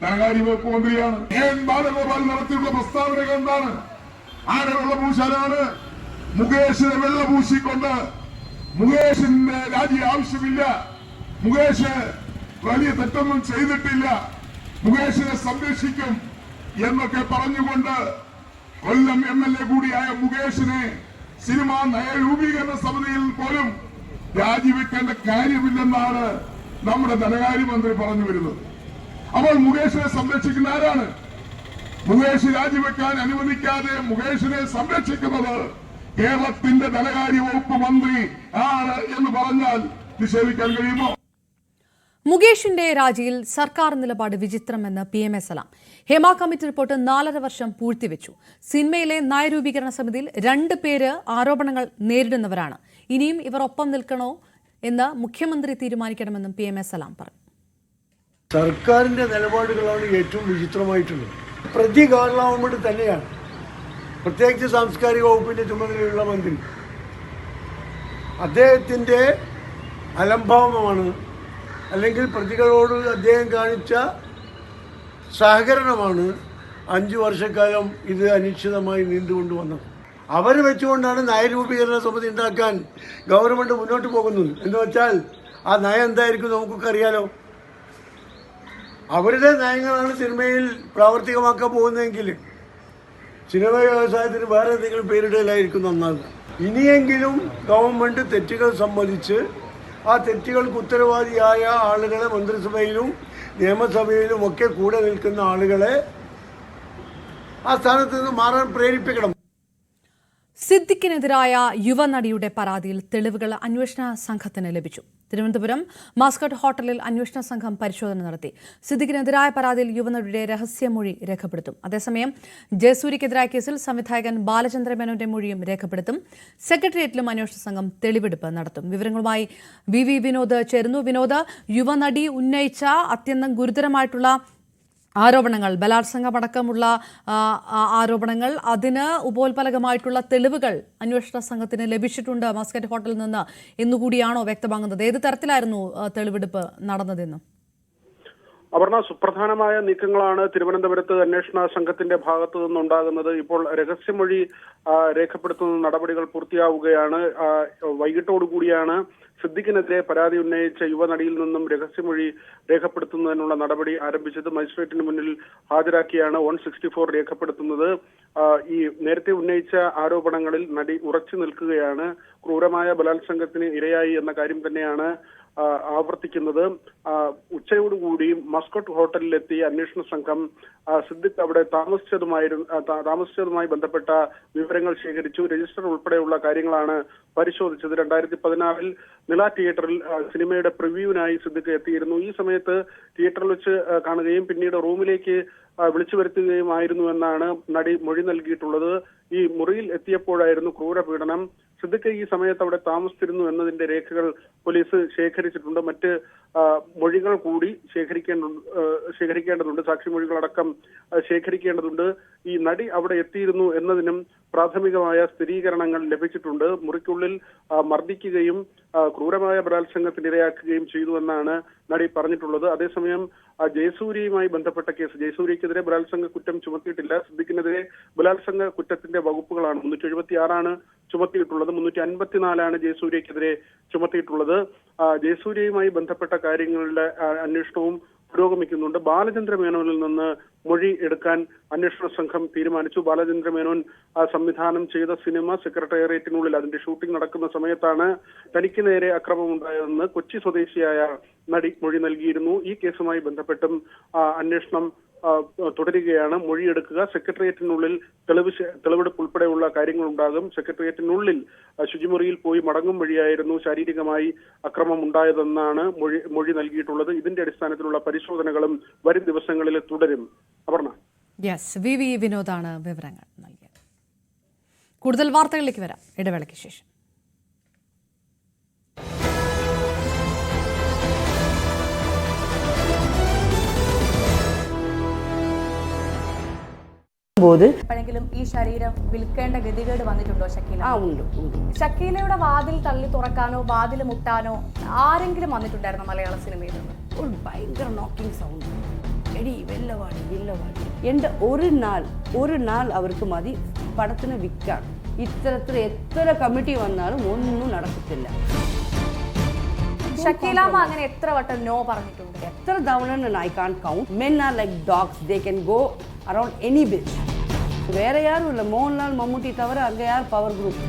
ധനകാര്യ വകുപ്പ് മന്ത്രിയാണ്. KN ബാലഗോപാൽ നടത്തിയുള്ള പ്രസ്താവനകൾ എന്താണ്? ആരെ വെള്ളപൂശാനാണ്? മുകേഷിനെ വെള്ളപൂശിക്കൊണ്ട് മുകേഷിന്റെ രാജി ആവശ്യമില്ല, മുകേഷ് വലിയ തെറ്റൊന്നും ചെയ്തിട്ടില്ല, മുകേഷിനെ സംരക്ഷിക്കും എന്നൊക്കെ പറഞ്ഞുകൊണ്ട് കൊല്ലം MLA കൂടിയായ മുകേഷിനെ സിനിമാ നയരൂപീകരണ സമിതിയിൽ പോലും രാജിവെക്കേണ്ട കാര്യമില്ലെന്നാണ് നമ്മുടെ ധനകാര്യമന്ത്രി പറഞ്ഞു വരുന്നത്. അപ്പോൾ മുകേഷിനെ സംരക്ഷിക്കുന്ന ആരാണ്? മുകേഷ് രാജിവെക്കാൻ അനുവദിക്കാതെ മുകേഷിനെ സംരക്ഷിക്കുന്നത് കേരളത്തിന്റെ ധനകാര്യ വകുപ്പ് മന്ത്രി ആണ് എന്ന് പറഞ്ഞാൽ നിഷേധിക്കാൻ കഴിയുമോ? മുകേഷിന്റെ രാജിയിൽ സർക്കാർ നിലപാട് വിചിത്രമെന്ന് PMA സലാം. ഹേമ കമ്മിറ്റി റിപ്പോർട്ട് 4.5 വർഷം പൂഴ്ത്തിവെച്ചു. സിനിമയിലെ നയരൂപീകരണ സമിതിയിൽ 2 പേര് ആരോപണങ്ങൾ നേരിടുന്നവരാണ്. ഇനിയും ഇവർ ഒപ്പം നിൽക്കണോ എന്ന് മുഖ്യമന്ത്രി തീരുമാനിക്കണമെന്നും PMA സലാം പറഞ്ഞു. സർക്കാരിന്റെ നിലപാടുകളാണ് ഏറ്റവും വിചിത്രമായിട്ടുള്ളത്. പ്രതി ഗവൺമെന്റ് തന്നെയാണ്, പ്രത്യേകിച്ച് സാംസ്കാരിക വകുപ്പിന്റെ ചുമതലയുള്ള മന്ത്രി. അദ്ദേഹത്തിന്റെ അലംഭാവമാണ് അല്ലെങ്കിൽ പ്രതികളോട് അദ്ദേഹം കാണിച്ച സഹകരണമാണ് 5 വർഷക്കാലം ഇത് അനിശ്ചിതമായി നീണ്ടുകൊണ്ടുവന്നത്. അവർ വെച്ചുകൊണ്ടാണ് നയരൂപീകരണ സമിതി ഉണ്ടാക്കാൻ ഗവൺമെന്റ് മുന്നോട്ട് പോകുന്നത്. എന്ന് വെച്ചാൽ ആ നയം എന്തായിരിക്കും നമുക്കൊക്കെ അറിയാലോ. അവരുടെ നയങ്ങളാണ് സിനിമയിൽ പ്രാവർത്തികമാക്കാൻ പോകുന്നതെങ്കിൽ സിനിമ വ്യവസായത്തിന് വേറെ എന്തെങ്കിലും പേരിടലായിരിക്കും നന്നാകുക. ഇനിയെങ്കിലും ഗവൺമെന്റ് തെറ്റുകൾ സമ്മതിച്ച് ആ തെറ്റുകൾക്ക് ഉത്തരവാദിയായ ആളുകളെ മന്ത്രിസഭയിലും നിയമസഭയിലും ഒക്കെ കൂടെ നിൽക്കുന്ന ആളുകളെ ആ സ്ഥാനത്ത് നിന്ന് മാറാൻ പ്രേരിപ്പിക്കണം. സിദ്ദിഖിനെതിരായ യുവനടിയുടെ പരാതിയിൽ തെളിവുകൾ അന്വേഷണ സംഘത്തിന് ലഭിച്ചു. തിരുവനന്തപുരം മാസ്കട്ട് ഹോട്ടലിൽ അന്വേഷണ സംഘം പരിശോധന നടത്തി. സിദ്ദിഖിനെതിരായ പരാതിയിൽ യുവനടിയുടെ രഹസ്യമൊഴി രേഖപ്പെടുത്തും. അതേസമയം ജയസൂര്യക്കെതിരായ കേസിൽ സംവിധായകൻ ബാലചന്ദ്ര മേനോന്റെ മൊഴിയും രേഖപ്പെടുത്തും. സെക്രട്ടേറിയറ്റിലും അന്വേഷണ സംഘം തെളിവെടുപ്പ് നടത്തും. വിവരങ്ങളുമായി VV വിനോദ് ചേരുന്നു. വിനോദ്, യുവനടി ഉന്നയിച്ച അത്യന്തം ഗുരുതരമായിട്ടുള്ള ആരോപണങ്ങൾ, ബലാത്സംഗമടക്കമുള്ള ആരോപണങ്ങൾ, അതിന് ഉപോത്പലകമായിട്ടുള്ള തെളിവുകൾ അന്വേഷണ സംഘത്തിന് ലഭിച്ചിട്ടുണ്ട് മസ്കറ്റ് ഹോട്ടലിൽ നിന്ന് എന്നുകൂടിയാണോ വ്യക്തമാകുന്നത്? ഏത് തരത്തിലായിരുന്നു തെളിവെടുപ്പ് നടന്നതെന്ന്? അപർണ, സുപ്രധാനമായ നീക്കങ്ങളാണ് തിരുവനന്തപുരത്ത് അന്വേഷണ സംഘത്തിന്റെ ഭാഗത്തു നിന്നുണ്ടാകുന്നത്. ഇപ്പോൾ രഹസ്യമൊഴി രേഖപ്പെടുത്തുന്ന നടപടികൾ പൂർത്തിയാവുകയാണ്. വൈകിട്ടോടുകൂടിയാണ് സിദ്ദിഖിനെതിരെ പരാതി ഉന്നയിച്ച യുവനടിയിൽ നിന്നും രഹസ്യമൊഴി രേഖപ്പെടുത്തുന്നതിനുള്ള നടപടി ആരംഭിച്ചത്. മജിസ്ട്രേറ്റിന് മുന്നിൽ ഹാജരാക്കിയാണ് 164 രേഖപ്പെടുത്തുന്നത്. ഈ നേരത്തെ ഉന്നയിച്ച ആരോപണങ്ങളിൽ നടി ഉറച്ചു നിൽക്കുകയാണ്. ക്രൂരമായ ബലാത്സംഗത്തിന് ഇരയായി എന്ന കാര്യം തന്നെയാണ് ആവർത്തിക്കുന്നത്. ഉച്ചയോടുകൂടി മസ്കട്ട് ഹോട്ടലിലെത്തി അന്വേഷണ സംഘം സിദ്ദിഖ് അവിടെ താമസിച്ചതുമായി ബന്ധപ്പെട്ട വിവരങ്ങൾ ശേഖരിച്ചു. രജിസ്റ്റർ ഉൾപ്പെടെയുള്ള കാര്യങ്ങളാണ് പരിശോധിച്ചത്. 2016 നില തിയേറ്ററിൽ സിനിമയുടെ പ്രിവ്യൂവിനായി സിദ്ദിഖ് എത്തിയിരുന്നു. ഈ സമയത്ത് തിയേറ്ററിൽ വെച്ച് കാണുകയും പിന്നീട് റൂമിലേക്ക് വിളിച്ചു വരുത്തുകയുമായിരുന്നു എന്നാണ് നടി മൊഴി നൽകിയിട്ടുള്ളത്. ഈ മുറിയിൽ എത്തിയപ്പോഴായിരുന്നു ക്രൂരപീഡനം. സിദ്ദിഖ് ഈ സമയത്ത് അവിടെ താമസിച്ചിരുന്നു എന്നതിന്റെ രേഖകൾ പോലീസ് ശേഖരിച്ചിട്ടുണ്ട്. മറ്റ് മൊഴികൾ കൂടി ശേഖരിക്കേണ്ടതുണ്ട്. സാക്ഷിമൊഴികളടക്കം ശേഖരിക്കേണ്ടതുണ്ട്. ഈ നടി അവിടെ എത്തിയിരുന്നു എന്നതിനും പ്രാഥമികമായ സ്ഥിരീകരണങ്ങൾ ലഭിച്ചിട്ടുണ്ട്. മുറിക്കുള്ളിൽ മർദ്ദിക്കുകയും ക്രൂരമായ ബലാത്സംഗത്തിനിരയാക്കുകയും ചെയ്തുവെന്നാണ് നടി പറഞ്ഞിട്ടുള്ളത്. അതേസമയം ജയസൂര്യയുമായി ബന്ധപ്പെട്ട കേസ്, ജയസൂര്യക്കെതിരെ ബലാത്സംഗ കുറ്റം ചുമത്തിയിട്ടില്ല. സിദ്ദിഖിനെതിരെ ബലാത്സംഗ കുറ്റത്തിന്റെ വകുപ്പുകളാണ് 376 ചുമത്തിയിട്ടുള്ളത്. 354 ജയസൂര്യക്കെതിരെ ചുമത്തിയിട്ടുള്ളത്. ജയസൂര്യയുമായി ബന്ധപ്പെട്ട കാര്യങ്ങളുടെ അന്വേഷണവും പുരോഗമിക്കുന്നുണ്ട്. ബാലചന്ദ്ര മേനോനിൽ നിന്ന് മൊഴി എടുക്കാൻ അന്വേഷണ സംഘം തീരുമാനിച്ചു. ബാലചന്ദ്ര മേനോൻ സംവിധാനം ചെയ്ത സിനിമ സെക്രട്ടേറിയറ്റിനുള്ളിൽ അതിന്റെ ഷൂട്ടിംഗ് നടക്കുന്ന സമയത്താണ് തനിക്ക് നേരെ അക്രമമുണ്ടായതെന്ന് കൊച്ചി സ്വദേശിയായ നടി മൊഴി നൽകിയിരുന്നു. ഈ കേസുമായി ബന്ധപ്പെട്ടും അന്വേഷണം തുടരുകയാണ്. മൊഴിയെടുക്കുക, സെക്രട്ടേറിയറ്റിനുള്ളിൽ തെളിവെടുപ്പ് ഉൾപ്പെടെയുള്ള കാര്യങ്ങൾ ഉണ്ടാകും. സെക്രട്ടേറിയറ്റിനുള്ളിൽ ശുചിമുറിയിൽ പോയി മടങ്ങും വഴിയായിരുന്നു ശാരീരികമായി അക്രമം ഉണ്ടായതെന്നാണ് മൊഴി നൽകിയിട്ടുള്ളത്. ഇതിന്റെ അടിസ്ഥാനത്തിലുള്ള പരിശോധനകളും വരും ദിവസങ്ങളിൽ തുടരും. അപർണ. VV വിനോദാണ് വിവരങ്ങൾ നൽകിയത്. കൂടുതൽ വാർത്തകളിലേക്ക് വരാം ഇടവേളയ്ക്ക് ശേഷം. എപ്പോഴെങ്കിലും ഈ ശരീരം വിൽക്കേണ്ട ഗതികേട് വന്നിട്ടുണ്ടോ ഷക്കീല? ഉണ്ട്. ഷക്കീലയുടെ വാതിൽ തള്ളി തുറക്കാനോ വാതിൽ മുട്ടാനോ ആരെങ്കിലും വന്നിട്ടുണ്ടായിരുന്നു മലയാള സിനിമയിൽ നിന്ന്? ഒരു ഭയങ്കര നോക്കിംഗ് സൗണ്ട്, എടി വെല്ലവാടി. എൻ്റെ ഒരു നാൾ അവർക്ക് മതി പടത്തിന് വിൽക്കാൻ. ഇത്തരത്തിൽ എത്ര കമ്മിറ്റി വന്നാലും ഒന്നും നടക്കത്തില്ല. ഷക്കീലാമ്മ അങ്ങനെ എത്ര വട്ടം നോ പറഞ്ഞിട്ടുണ്ട്? എത്ര തവണ I can't count. Men are like dogs, they can go around any bitch. വേറെ யாரும் இல்லை, மோகன்லால் மம்முட்டி தவிர அங்கே யார் பவர் குரூப்?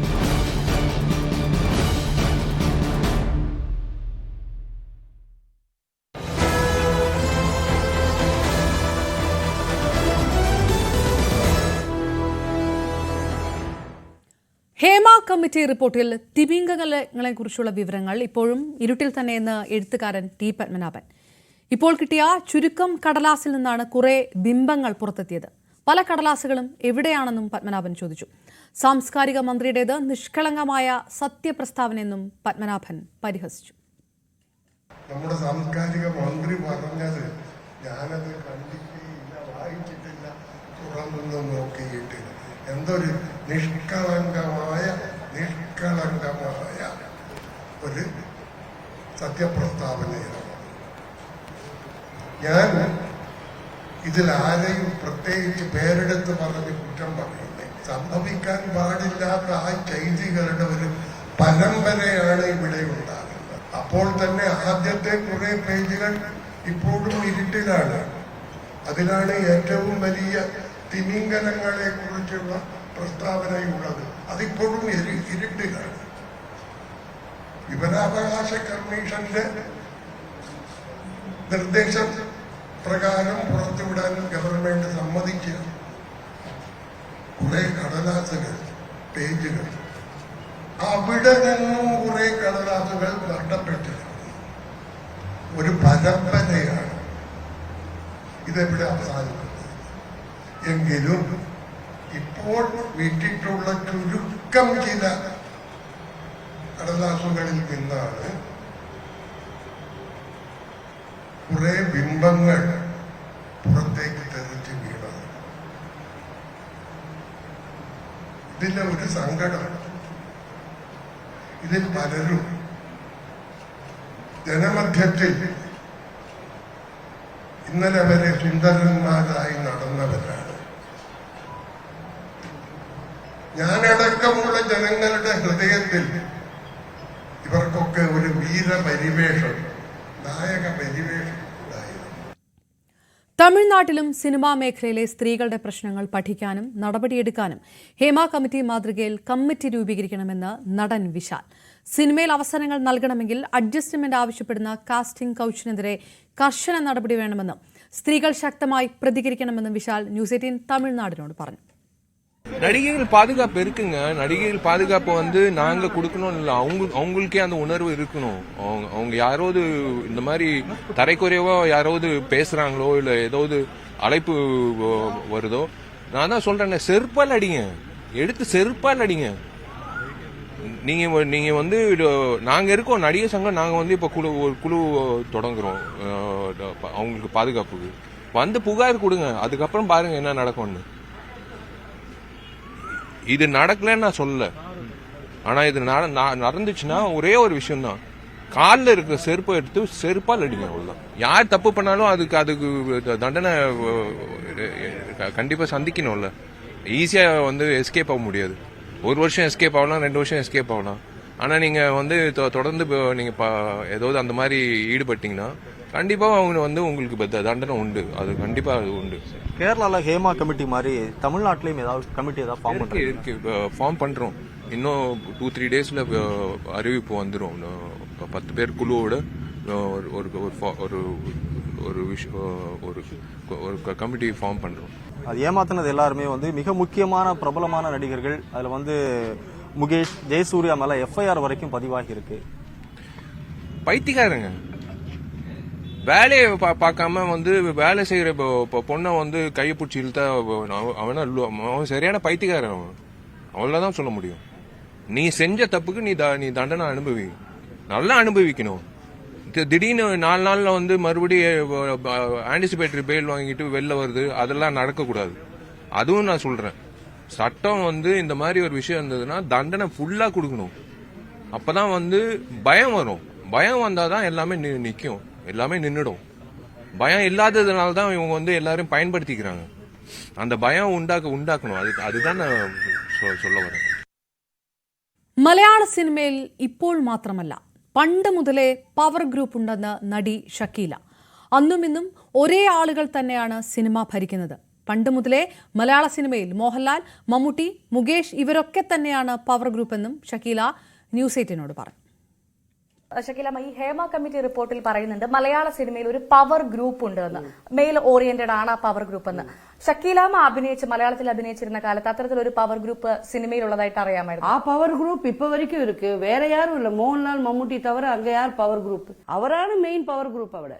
കമ്മിറ്റി റിപ്പോർട്ടിൽ തിമിംഗലങ്ങളെക്കുറിച്ചുള്ള വിവരങ്ങൾ ഇപ്പോഴും ഇരുട്ടിൽ തന്നെയെന്ന് എഴുത്തുകാരൻ ടി പത്മനാഭൻ. ഇപ്പോൾ കിട്ടിയ ചുരുക്കം കടലാസിൽ നിന്നാണ് കുറെ ബിംബങ്ങൾ പുറത്തെത്തിയത്. പല കടലാസുകളും എവിടെയാണെന്നും പത്മനാഭൻ ചോദിച്ചു. സാംസ്കാരിക മന്ത്രിയുടേത് നിഷ്കളങ്കമായ സത്യപ്രസ്താവനയെന്നും പത്മനാഭൻ പരിഹസിച്ചു. നമ്മുടെ സാംസ്കാരിക മന്ത്രി പറഞ്ഞത് ഞാനത് കണ്ടിട്ടില്ല, വായിച്ചിട്ടില്ല, തുറന്നു നോക്കിയിട്ടില്ല. എന്തൊരു നിഷ്കളങ്കമായ ഒരു സത്യപ്രസ്താവനയാണ്. ഞാൻ ഇതിൽ ആരെയും പ്രത്യേകിച്ച് പേരെടുത്ത് പറഞ്ഞ് കുറ്റം പറയുന്നത്, സംഭവിക്കാൻ പാടില്ലാത്ത ആ ചെയ്തികളുടെ ഒരു പരമ്പരയാണ് ഇവിടെ ഉണ്ടാകുന്നത്. അപ്പോൾ തന്നെ ആദ്യത്തെ കുറെ പേജുകൾ ഇപ്പോഴും ഇരുട്ടിലാണ്. അതിലാണ് ഏറ്റവും വലിയ തിമിംഗലങ്ങളെ കുറിച്ചുള്ള പ്രസ്താവനയുള്ളത്. അതിപ്പോഴും ഇരുട്ടിലാണ്. വിവരാവകാശ കമ്മീഷന്റെ നിർദ്ദേശം പ്രകാരം പുറത്തുവിടാൻ ഗവൺമെന്റ് സമ്മതിച്ചില്ല. കുറെ കടലാസുകൾ, പേജുകൾ, അവിടെ നിന്നും കുറെ കടലാസുകൾ നഷ്ടപ്പെട്ടിട്ടുണ്ട്. ഒരു പരമ്പരയാണ്. ഇതെവിടെ അവസാനിക്കുന്നത്? എങ്കിലും ഇപ്പോൾ വിട്ടിട്ടുള്ള ചുരുക്കം ചില കടലാസുകളിൽ നിന്നാണ് കുറെ ബിംബങ്ങൾ പുറത്തേക്ക് തെറിച്ച് വീണത്. ഇതിന്റെ ഒരു സങ്കടം, ഇതിൽ പലരും ജനമധ്യത്തിൽ ഇന്നലെ വരെ സുന്ദരന്മാരായി നടന്നവരാണ്. ഞാനടക്കമുള്ള ജനങ്ങളുടെ ഹൃദയത്തിൽ ഇവർക്കൊക്കെ ഒരു വീരപരിവേഷം, നായക പരിവേഷം ഉണ്ടായിരുന്നു. തമിഴ്നാട്ടിലും സിനിമാ മേഖലയിലെ സ്ത്രീകളുടെ പ്രശ്നങ്ങൾ പഠിക്കാനും നടപടിയെടുക്കാനും ഹേമ കമ്മിറ്റി മാതൃകയിൽ കമ്മിറ്റി രൂപീകരിക്കണമെന്ന് നടൻ വിശാൽ. സിനിമയിൽ അവസരങ്ങൾ നൽകണമെങ്കിൽ അഡ്ജസ്റ്റ്മെന്റ് ആവശ്യപ്പെടുന്ന കാസ്റ്റിംഗ് കൗച്ചിനെതിരെ കർശന നടപടി വേണമെന്നും സ്ത്രീകൾ ശക്തമായി പ്രതികരിക്കണമെന്നും വിശാൽ ന്യൂസ് 18 തമിഴ്നാടിനോട് പറഞ്ഞു. நடிகைகள் பாதுகாப்பு இருக்குங்க. நடிகைகள் பாதுகாப்பு வந்து நாங்க கொடுக்கணும் இல்ல, அவங்களுக்கே அந்த உணர்வு இருக்கணும். அவங்க யாராவது இந்த மாதிரி தரைக்குறைவா யாராவது பேசுறாங்களோ இல்ல ஏதாவது அழைப்பு வருதோ, நான் தான் சொல்றேன், செருப்பால் அடிங்க, எடுத்து செருப்பால் அடிங்க. நீங்க வந்து நாங்க இருக்கோம் நடிகை சங்கம், நாங்க வந்து இப்ப ஒரு குழு தொடங்குறோம் அவங்களுக்கு பாதுகாப்புக்கு. வந்து புகார் கொடுங்க, அதுக்கப்புறம் பாருங்க என்ன நடக்கும்னு. இது நடக்கலன்னு நான் சொல்லல, ஆனா இது நடந்துச்சுன்னா ஒரே ஒரு விஷயம் தான், காலில் இருக்கிற செருப்பை எடுத்து செருப்பால் அடிங்க, அவ்வளவுதான். யார் தப்பு பண்ணாலும் அதுக்கு தண்டனை கண்டிப்பா சந்திக்கணும்ல. ஈஸியா வந்து எஸ்கேப் ஆக முடியாது. ஒரு வருஷம் எஸ்கேப் ஆகலாம், 2 வருஷம் எஸ்கேப் ஆகலாம். ஆனா நீங்க வந்து தொடர்ந்து நீங்க ஏதாவது அந்த மாதிரி ஈடுபட்டீங்கன்னா கண்டிப்பா அவங்க வந்து உங்களுக்கு தண்டனை உண்டு. அது கண்டிப்பா அது உண்டு. கேரளால ஹேமா கமிட்டி மாதிரி தமிழ்நாட்டிலையும் ஏதாவது கமிட்டி ஏதாவது ஃபார்ம் பண்றோம். இன்னும் 2-3 டேஸ்ல அறிவிப்பு வந்துடும். 10 பேர் குழுவோட ஒரு கமிட்டி ஃபார்ம் பண்றோம். அது ஏமாத்தினது எல்லாருமே வந்து மிக முக்கியமான பிரபலமான நடிகர்கள். அதுல வந்து முகேஷ், ஜெயசூர்யா மேல எஃப்ஐஆர் வரைக்கும் பதிவாகி இருக்கு. பைத்தியக்காரங்க, வேலையை பார்க்காம வந்து வேலை செய்யற பொண்ணை வந்து கையை பிடிச்சி இழுத்தா அவன் சரியான பைத்தியக்காரன். அவன் அவ்வளவுதான் சொல்ல முடியும். நீ செஞ்ச தப்புக்கு நீ தண்டனை அனுபவி, நல்லா அனுபவிக்கணும். திடீர்னு 4 நாள்ல வந்து மறுபடியும் ஆன்டிசிபேட்டரி பெயில் வாங்கிட்டு வெளில வருது, அதெல்லாம் நடக்கக்கூடாது. அதுவும் நான் சொல்றேன், சட்டம் வந்து இந்த மாதிரி ஒரு விஷயம் இருந்ததுன்னா தண்டனை ஃபுல்லா கொடுக்கணும். அப்பதான் வந்து பயம் வரும். பயம் வந்தாதான் எல்லாமே நிக்கும், எல்லாமே நின்னுடும். பயம் இல்லாததுனால தான் இவங்க வந்து எல்லாரும் பயன்படுத்திக்கிறாங்க. அந்த பயம் ഉണ്ടാക്കണം. அதுதான் நான் சொல்ல வரேன். മലയാള സിനിമയിൽ ഇപ്പോൾ മാത്രമല്ല, പണ്ട് മുതലേ പവർ ഗ്രൂപ്പ് ഉണ്ടെന്ന് നടി ഷക്കീല. അന്നും ഇന്നും ഒരേ ആളുകൾ തന്നെയാണ് സിനിമ ഭരിക്കുന്നത്. പണ്ട് മുതലേ മലയാള സിനിമയിൽ മോഹൻലാൽ, മമ്മൂട്ടി, മുകേഷ് ഇവരൊക്കെ തന്നെയാണ് പവർ ഗ്രൂപ്പ് എന്നും ഷക്കീല ന്യൂസ് 18നോട് പറഞ്ഞു. ഷക്കീലമ്മ, ഈ ഹേമ കമ്മിറ്റി റിപ്പോർട്ടിൽ പറയുന്നുണ്ട് മലയാള സിനിമയിൽ ഒരു പവർ ഗ്രൂപ്പ് ഉണ്ട് എന്ന്, മെയിൽ ഓറിയന്റഡ് ആണ് ആ പവർ ഗ്രൂപ്പ് എന്ന്. ഷക്കീലമ്മ മലയാളത്തിൽ അഭിനയിച്ചിരുന്ന കാലത്ത് അത്തരത്തിലൊരു പവർ ഗ്രൂപ്പ് സിനിമയിലുള്ളതായിട്ട് അറിയാമായിരുന്നു. ആ പവർ ഗ്രൂപ്പ് இப்ப வரைக்கும் இருக்கு. வேற யாரும் இல்ல. மோகன்லால் மம்முட்டி தவிர அங்க யார் பவர் ഗ്രൂപ്പ്? അവരാണ് മെയിൻ പവർ ഗ്രൂപ്പ് അവിടെ.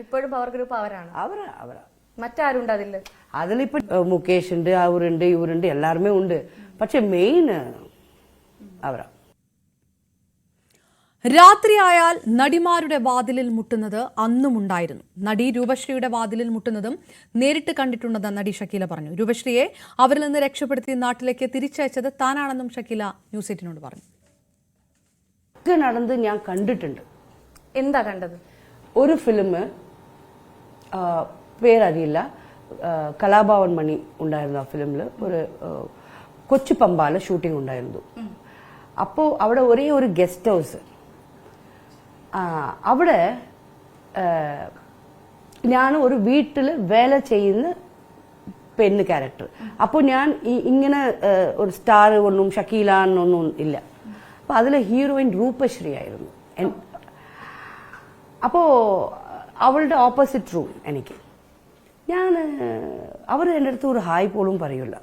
ഇപ്പോഴും പവർ ഗ്രൂപ്പ് അവരാണ്. അവരാ മറ്റാരുണ്ട് അതില്? അതിലിപ്പോ മുകേഷ് ഉണ്ട്, അവരുണ്ട്, ഇവരുണ്ട്, എല്ലാരുമേ ഉണ്ട്. പക്ഷെ മെയിൻ അവരാ. രാത്രിയായാൽ നടിമാരുടെ വാതിലിൽ മുട്ടുന്നത് അന്നുമുണ്ടായിരുന്നു. നടി രൂപശ്രീയുടെ വാതിലിൽ മുട്ടുന്നതും നേരിട്ട് കണ്ടിട്ടുണ്ടെന്ന് നടി ഷക്കീല പറഞ്ഞു. രൂപശ്രീയെ അവരിൽ നിന്ന് രക്ഷപ്പെടുത്തി നാട്ടിലേക്ക് തിരിച്ചയച്ചത് താനാണെന്നും ഷക്കീല ന്യൂസ് 8നോട് പറഞ്ഞു. ഒക്കെ നടന്ന് ഞാൻ കണ്ടിട്ടുണ്ട്. എന്താ കണ്ടത്? ഒരു ഫിലിം, പേരറിയില്ല, കലാഭവൻ മണി ഉണ്ടായിരുന്നു ആ ഫിലിമിൽ. ഒരു കൊച്ചു പമ്പാല ഷൂട്ടിംഗ് ഉണ്ടായിരുന്നു. അപ്പോൾ അവിടെ ഒരേ ഒരു ഗസ്റ്റ് ഹൗസ്. അവിടെ ഞാൻ ഒരു വീട്ടിൽ വേല ചെയ്യുന്ന പെണ്ണ് ക്യാരക്ടർ. അപ്പോൾ ഞാൻ ഇങ്ങനെ ഒരു സ്റ്റാർ ഒന്നും ഷക്കീല എന്നൊന്നും ഇല്ല. അപ്പോൾ അതിലെ ഹീറോയിൻ രൂപശ്രീ ആയിരുന്നു. അപ്പോൾ അവളുടെ ഓപ്പോസിറ്റ് റൂം എനിക്ക്. അവർ എൻ്റെ അടുത്ത് ഒരു ഹായ് പോലും പറയില്ല.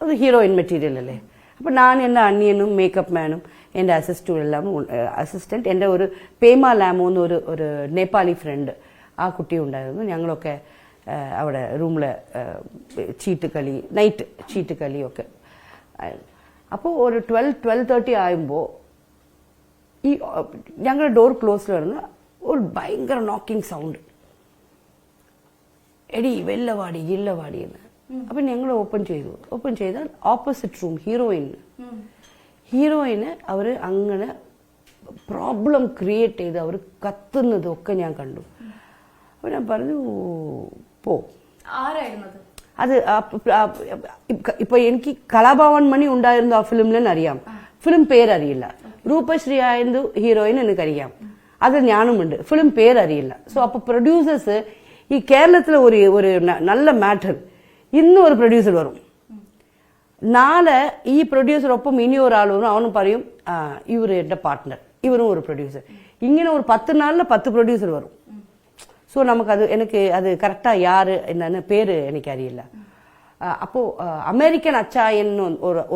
ഒരു ഹീറോയിൻ മെറ്റീരിയൽ അല്ലേ. അപ്പം ഞാൻ എൻ്റെ അനിയനും മേക്കപ്പ് മാനും എൻ്റെ അസിസ്റ്റന്റ് എൻ്റെ ഒരു പേമ ലാമോ എന്ന് ഒരു നേപ്പാളി ഫ്രണ്ട്, ആ കുട്ടി ഉണ്ടായിരുന്നു. ഞങ്ങളൊക്കെ അവിടെ റൂമിലെ നൈറ്റ് ചീട്ട് കളിയൊക്കെ. അപ്പോൾ ഒരു 12:30 ആകുമ്പോൾ ഈ ഞങ്ങളുടെ ഡോർ ക്ലോസിൽ വരുന്ന ഒരു ഭയങ്കര നോക്കിംഗ് സൗണ്ട്. എടി വെല്ലവാടി ഇല്ലവാടി എന്ന്. അപ്പം ഞങ്ങൾ ഓപ്പൺ ചെയ്താൽ ഓപ്പോസിറ്റ് റൂം ഹീറോയിന് അവർ അങ്ങനെ പ്രോബ്ലം ക്രിയേറ്റ് ചെയ്ത് അവർ കത്തുന്നതൊക്കെ ഞാൻ കണ്ടു. അപ്പോൾ ഞാൻ പറഞ്ഞു പോ. അത് ഇപ്പൊ എനിക്ക് കലാഭവൻ മണി ഉണ്ടായിരുന്നു ആ ഫിലിമിൽ അറിയാം. ഫിലിം പേരറിയില്ല. രൂപശ്രീ ആയിരുന്നു ഹീറോയിൻ എനിക്കറിയാം. അത് ഞാനുമുണ്ട്. ഫിലിം പേരറിയില്ല. സോ അപ്പൊ പ്രൊഡ്യൂസേഴ്സ് ഈ കേരളത്തിലെ ഒരു നല്ല മാറ്റർ, ഇന്നും ഒരു പ്രൊഡ്യൂസർ വരും, നാളെ ഈ പ്രൊഡ്യൂസർ ഒപ്പം ഇനി ഒരാൾ വരും, അവനും പറയും ഇവർ എന്റെ പാർട്ട്ണർ, ഇവരും ഒരു പ്രൊഡ്യൂസർ. ഇങ്ങനെ ഒരു 10 നാളിൽ 10 പ്രൊഡ്യൂസർ വരും. ஸோ நமக்கு எனக்கு அது கரெக்டாக யார் என்னன்னு பேர் எனக்கு அறியல. அப்போது அமெரிக்கன் அச்சாயன்னு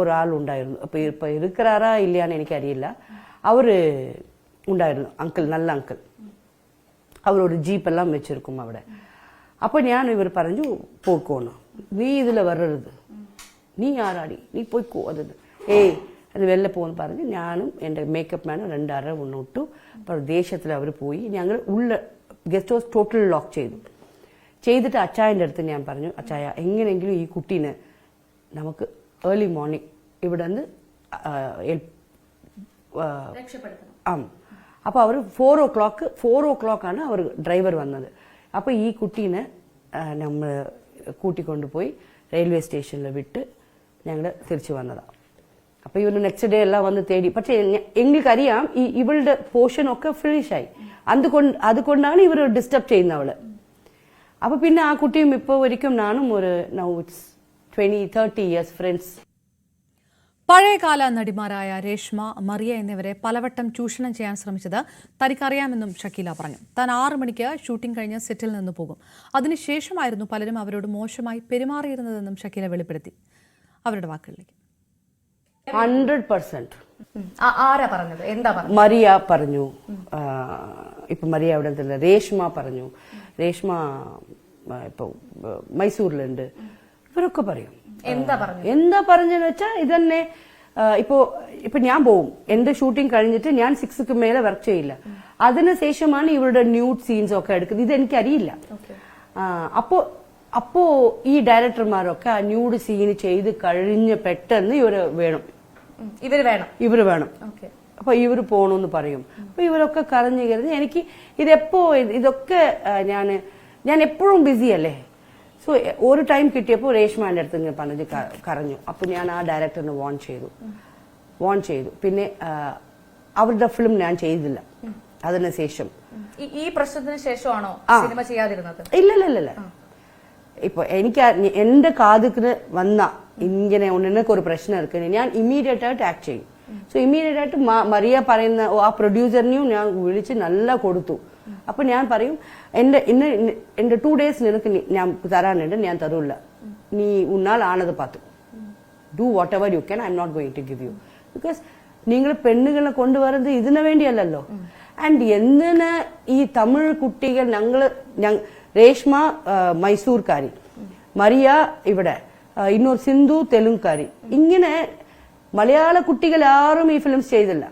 ஒரு ஆள் உண்டாയിരുന്നു. இப்போ இருக்கிறாரா இல்லையான்னு எனக்கு அறியல. அவர் ഉണ്ടായിരുന്നു, അങ്കിൾ, നല്ല അങ്കിൾ. അവരൊരു ജീപ്പെല്ലാം വെച്ചിരിക്കും അവിടെ. അപ്പോൾ ഞാൻ ഇവർ പറഞ്ഞു പോക്കോണം, നീ ഇതിൽ വരരുത്, നീ ആരാടി, നീ പോയിക്കോ. അത് വെല്ല പോകുന്നു പറഞ്ഞ് ഞാനും എൻ്റെ മേക്കപ്പ് മാനും 2 അര മുന്നോട്ടു. അപ്പോൾ ദേഷ്യത്തിൽ അവർ പോയി. ഞങ്ങൾ ഉള്ള ഗസ്റ്റ് ഹൗസ് ടോട്ടൽ ലോക്ക് ചെയ്തിട്ട് അച്ചായൻ്റെ അടുത്ത് ഞാൻ പറഞ്ഞു, അച്ചായ എങ്ങനെയെങ്കിലും ഈ കുട്ടീനെ നമുക്ക് ഏർലി മോർണിംഗ് ഇവിടെ നിന്ന് അപ്പോൾ അവർ 4 o'clock അവർ ഡ്രൈവർ വന്നത്. അപ്പോൾ ഈ കുട്ടീനെ നമ്മൾ കൂട്ടിക്കൊണ്ടുപോയി റെയിൽവേ സ്റ്റേഷനിൽ വിട്ട് ഞങ്ങൾ തിരിച്ചു വന്നതാണ്. അപ്പോൾ ഇവർ നെക്സ്റ്റ് ഡേ എല്ലാം വന്ന് തേടി. പക്ഷേ എങ്ങൾക്കറിയാം ഇവളുടെ പോർഷനൊക്കെ ഫിനിഷായി. അതുകൊണ്ടാണ് ഇവർ ഡിസ്റ്റർബ് ചെയ്യുന്ന അവള്. അപ്പോൾ പിന്നെ ആ കുട്ടിയും ഇപ്പോൾ ഒരിക്കലും നാനും ഒരു 20-30 years ഫ്രണ്ട്സ്. പഴയകാല നടിമാരായ രേഷ്മ, മറിയ എന്നിവരെ പലവട്ടം ചൂഷണം ചെയ്യാൻ ശ്രമിച്ചത് തനിക്കറിയാമെന്നും ഷക്കീല പറഞ്ഞു. താൻ 6 മണിക്ക് ഷൂട്ടിംഗ് കഴിഞ്ഞ് സെറ്റിൽ നിന്ന് പോകും. അതിനുശേഷമായിരുന്നു പലരും അവരോട് മോശമായി പെരുമാറിയിരുന്നതെന്നും ഷക്കീല വെളിപ്പെടുത്തി. അവരുടെ വാക്കുകളിലേക്ക്. 100%. ആരാ പറഞ്ഞത്? എന്താ പറഞ്ഞത്? മറിയ പറഞ്ഞു. ഇപ്പൊ മറിയ അവിടെ രേഷ്മ പറഞ്ഞു. രേഷ്മ ഇപ്പൊ മൈസൂരിലുണ്ട്. ഇവരൊക്കെ പറയും. എന്താ പറഞ്ഞെന്ന് വെച്ചാൽ ഇതന്നെ. ഇപ്പൊ ഞാൻ പോവും, എന്റെ ഷൂട്ടിംഗ് കഴിഞ്ഞിട്ട് ഞാൻ 6ക്ക് മേലെ വർക്ക് ചെയ്യില്ല. അതിനുശേഷമാണ് ഇവരുടെ ന്യൂഡ് സീൻസ് ഒക്കെ എടുക്കുന്നത്. ഇതെനിക്കറിയില്ല. അപ്പോ ഈ ഡയറക്ടർമാരൊക്കെ ആ ന്യൂഡ് സീൻ ചെയ്ത് കഴിഞ്ഞ് പെട്ടെന്ന് ഇവര് വേണം. അപ്പൊ ഇവര് പോണെന്ന് പറയും. അപ്പൊ ഇവരൊക്കെ കരഞ്ഞു എനിക്ക് ഇതൊക്കെ ഞാൻ എപ്പോഴും ബിസി അല്ലേ. സോ ഒരു ടൈം കിട്ടിയപ്പോൾ രേഷ്മാന്റെ അടുത്ത് ഇങ്ങനെ പറഞ്ഞ് കരഞ്ഞു. അപ്പൊ ഞാൻ ആ ഡയറക്ടറിനെ വാൺ ചെയ്തു. പിന്നെ അവരുടെ ഫിലിം ഞാൻ ചെയ്തില്ല. അതിനുശേഷം ഈ പ്രശ്നത്തിന് ശേഷമാണോ സിനിമ ചെയ്യാതിരുന്നത്? ഇല്ല. ഇപ്പൊ എനിക്ക് എന്റെ കാതുക്കിന് വന്ന ഇങ്ങനെ നിനക്കൊരു പ്രശ്നം ഇരിക്കുന്നത് ഞാൻ ഇമ്മീഡിയറ്റ് ആയിട്ട് ആക്ട് ചെയ്യും. സോ ഇമ്മീഡിയറ്റ് ആയിട്ട് മറിയ പറയുന്ന ആ പ്രൊഡ്യൂസറിനെയും ഞാൻ വിളിച്ച് നല്ല കൊടുത്തു. അപ്പൊ ഞാൻ പറയും എന്റെ 2 days നിനക്ക് ഞാൻ തരാനുണ്ട്, ഞാൻ തരൂല്ല, നീ ഉന്നാൽ ആണത് പാത്തു, do whatever you can, I am not going to give you. Because നിങ്ങൾ പെണ്ണുകളെ കൊണ്ടുവരുന്നത് ഇതിനു വേണ്ടിയല്ലല്ലോ. ആൻഡ് എന്തിന് ഈ തമിഴ് കുട്ടികൾ രേഷ്മ മൈസൂർക്കാരി, മറിയ ഇവിടെ, ഇന്നൊരു സിന്ധു തെലുങ്കാരി, ഇങ്ങനെ മലയാള കുട്ടികൾ ആരും ഈ ഫിലിംസ് ചെയ്തില്ല,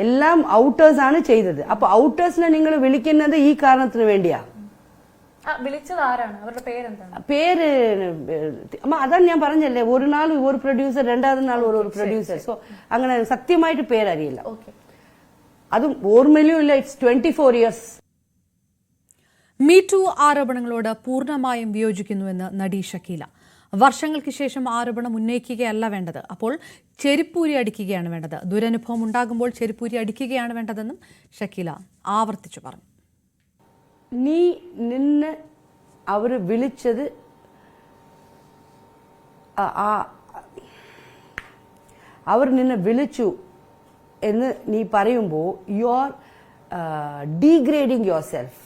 എല്ലാം ഔട്ടേഴ്സ് ആണ് ചെയ്തത്. അപ്പൊ ഔട്ടേഴ്സിനെ നിങ്ങൾ വിളിക്കുന്നത് ഈ കാരണത്തിന് വേണ്ടിയാ. വിളിച്ചത് ആരാണ്? അവരുടെ പേരെന്താണ്? പേര് അതാണ് ഞാൻ പറഞ്ഞല്ലേ, ഒരു നാൾ ഒരു പ്രൊഡ്യൂസർ, രണ്ടാമത് നാൾ ഒരു പ്രൊഡ്യൂസർ. സോ അങ്ങനെ സത്യമായിട്ട് പേരറിയില്ല, അതും ഓർമ്മയിലും ഇല്ല. It's 24 years. മീടു ആരോപണങ്ങളോട് പൂർണ്ണമായും വിയോജിക്കുന്നുവെന്ന് നടി ഷക്കീല. വർഷങ്ങൾക്ക് ശേഷം ആരോപണം ഉന്നയിക്കുകയല്ല വേണ്ടത്, അപ്പോൾ ചെരുപ്പൂരി അടിക്കുകയാണ് വേണ്ടത്. ദുരനുഭവം ഉണ്ടാകുമ്പോൾ ചെരുപ്പൂരി അടിക്കുകയാണ് വേണ്ടതെന്നും ഷക്കീല ആവർത്തിച്ചു പറഞ്ഞു. നിന്നെ അവര് വിളിച്ചത് അവർ നിന്നെ വിളിച്ചു എന്ന് നീ പറയുമ്പോൾ you are degrading your self.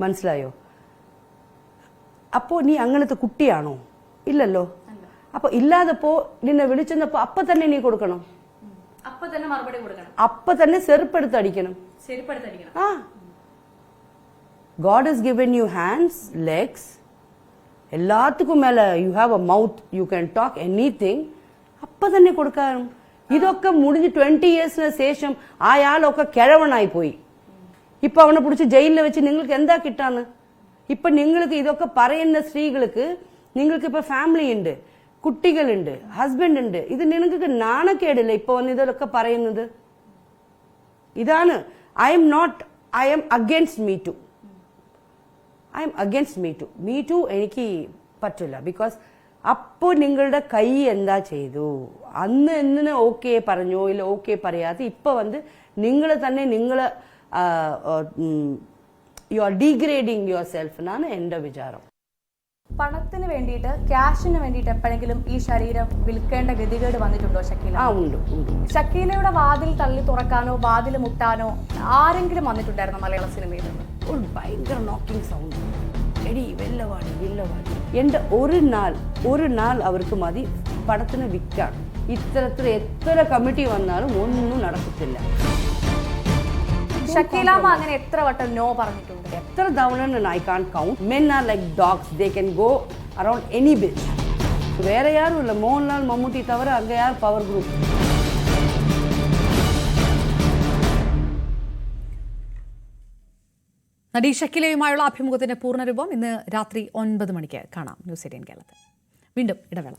മനസ്സിലായോ? അപ്പോ നീ അങ്ങനത്തെ കുട്ടിയാണോ? ഇല്ലല്ലോ. അപ്പൊ ഇല്ലാതപ്പോ നിന്നെ വിളിച്ചപ്പോ അപ്പൊ തന്നെ നീ കൊടുക്കണം, അപ്പൊ തന്നെ മറുപടി കൊടുക്കണം, അപ്പൊ തന്നെ ചെരുപ്പെടുത്ത് അടിക്കണം. ആ, God has given you hands, legs, എല്ലാത്തുക്കും മേലെ you have A mouth, you can talk anything. അപ്പൊ തന്നെ കൊടുക്കാനും. ഇതൊക്കെ മുടിഞ്ഞ് 20 years ശേഷം അയാളൊക്കെ കിഴവനായി പോയി. ഇപ്പൊ അവനെ പിടിച്ച് ജയിലിൽ വെച്ച് നിങ്ങൾക്ക് എന്താ കിട്ടാന്ന്? ഇപ്പൊ നിങ്ങൾക്ക് ഇതൊക്കെ പറയുന്ന സ്ത്രീകൾക്ക്, നിങ്ങൾക്ക് ഇപ്പൊ ഫാമിലി ഉണ്ട്, കുട്ടികളുണ്ട്, ഹസ്ബൻഡ് ഉണ്ട്, ഇത് നിങ്ങൾക്ക് നാണക്കേടില്ല ഇപ്പൊ വന്ന് ഇതൊക്കെ പറയുന്നത്? ഇതാണ് I'm against me too. I'm against me too. Me too എനിക്ക് പറ്റില്ല. ബിക്കോസ് അപ്പോൾ നിങ്ങളുടെ കൈ എന്താ ചെയ്തു? അന്ന് എന്തിനു ഓക്കെ പറഞ്ഞോ ഇല്ല ഓക്കെ പറയാതെ ഇപ്പൊ വന്ന് നിങ്ങൾ തന്നെ you are degrading your self എന്നാണ് എന്റെ വിചാരം. പണത്തിന് വേണ്ടിയിട്ട്, ക്യാഷിന് വേണ്ടിയിട്ട് എപ്പോഴെങ്കിലും ഈ ശരീരം വിൽക്കേണ്ട ഗതികേട് വന്നിട്ടുണ്ടോ ഷക്കീല? ഉണ്ട്. ഷക്കീലയുടെ വാതിൽ തള്ളി തുറക്കാനോ വാതിൽ മുട്ടാനോ ആരെങ്കിലും വന്നിട്ടുണ്ടായിരുന്നോ മലയാള സിനിമയിൽ? ഒരു ഭയങ്കര നോക്കിംഗ് സൗണ്ട്, എടി വെല്ലവാടി. എന്റെ ഒരു നാൾ അവർക്ക് മതി പടത്തിന് വിൽക്കാൻ. ഇത്തരത്തിൽ എത്ര കമ്മിറ്റി വന്നാലും ഒന്നും നടക്കത്തില്ല. ഷക്കീലാമ്മ അങ്ങനെ എത്ര വട്ടം നോ പറഞ്ഞിട്ടുണ്ട്? എത്ര തവണ I can't count. Men are like dogs, they can go around any bitch. വേറെ യാരും ഇല്ല, മോഹൻലാൽ മമ്മൂട്ടി തവിர അங்க யார் പവർ ഗ്രൂപ്പ്? നടി ഷക്കീലയുമായുള്ള അഭിമുഖത്തിന്റെ പൂർണ്ണരൂപം ഇന്ന് രാത്രി 9 മണിക്ക് കാണാം ന്യൂസ് 18 കേരളത്തിൽ. വീണ്ടും ഇടവേള.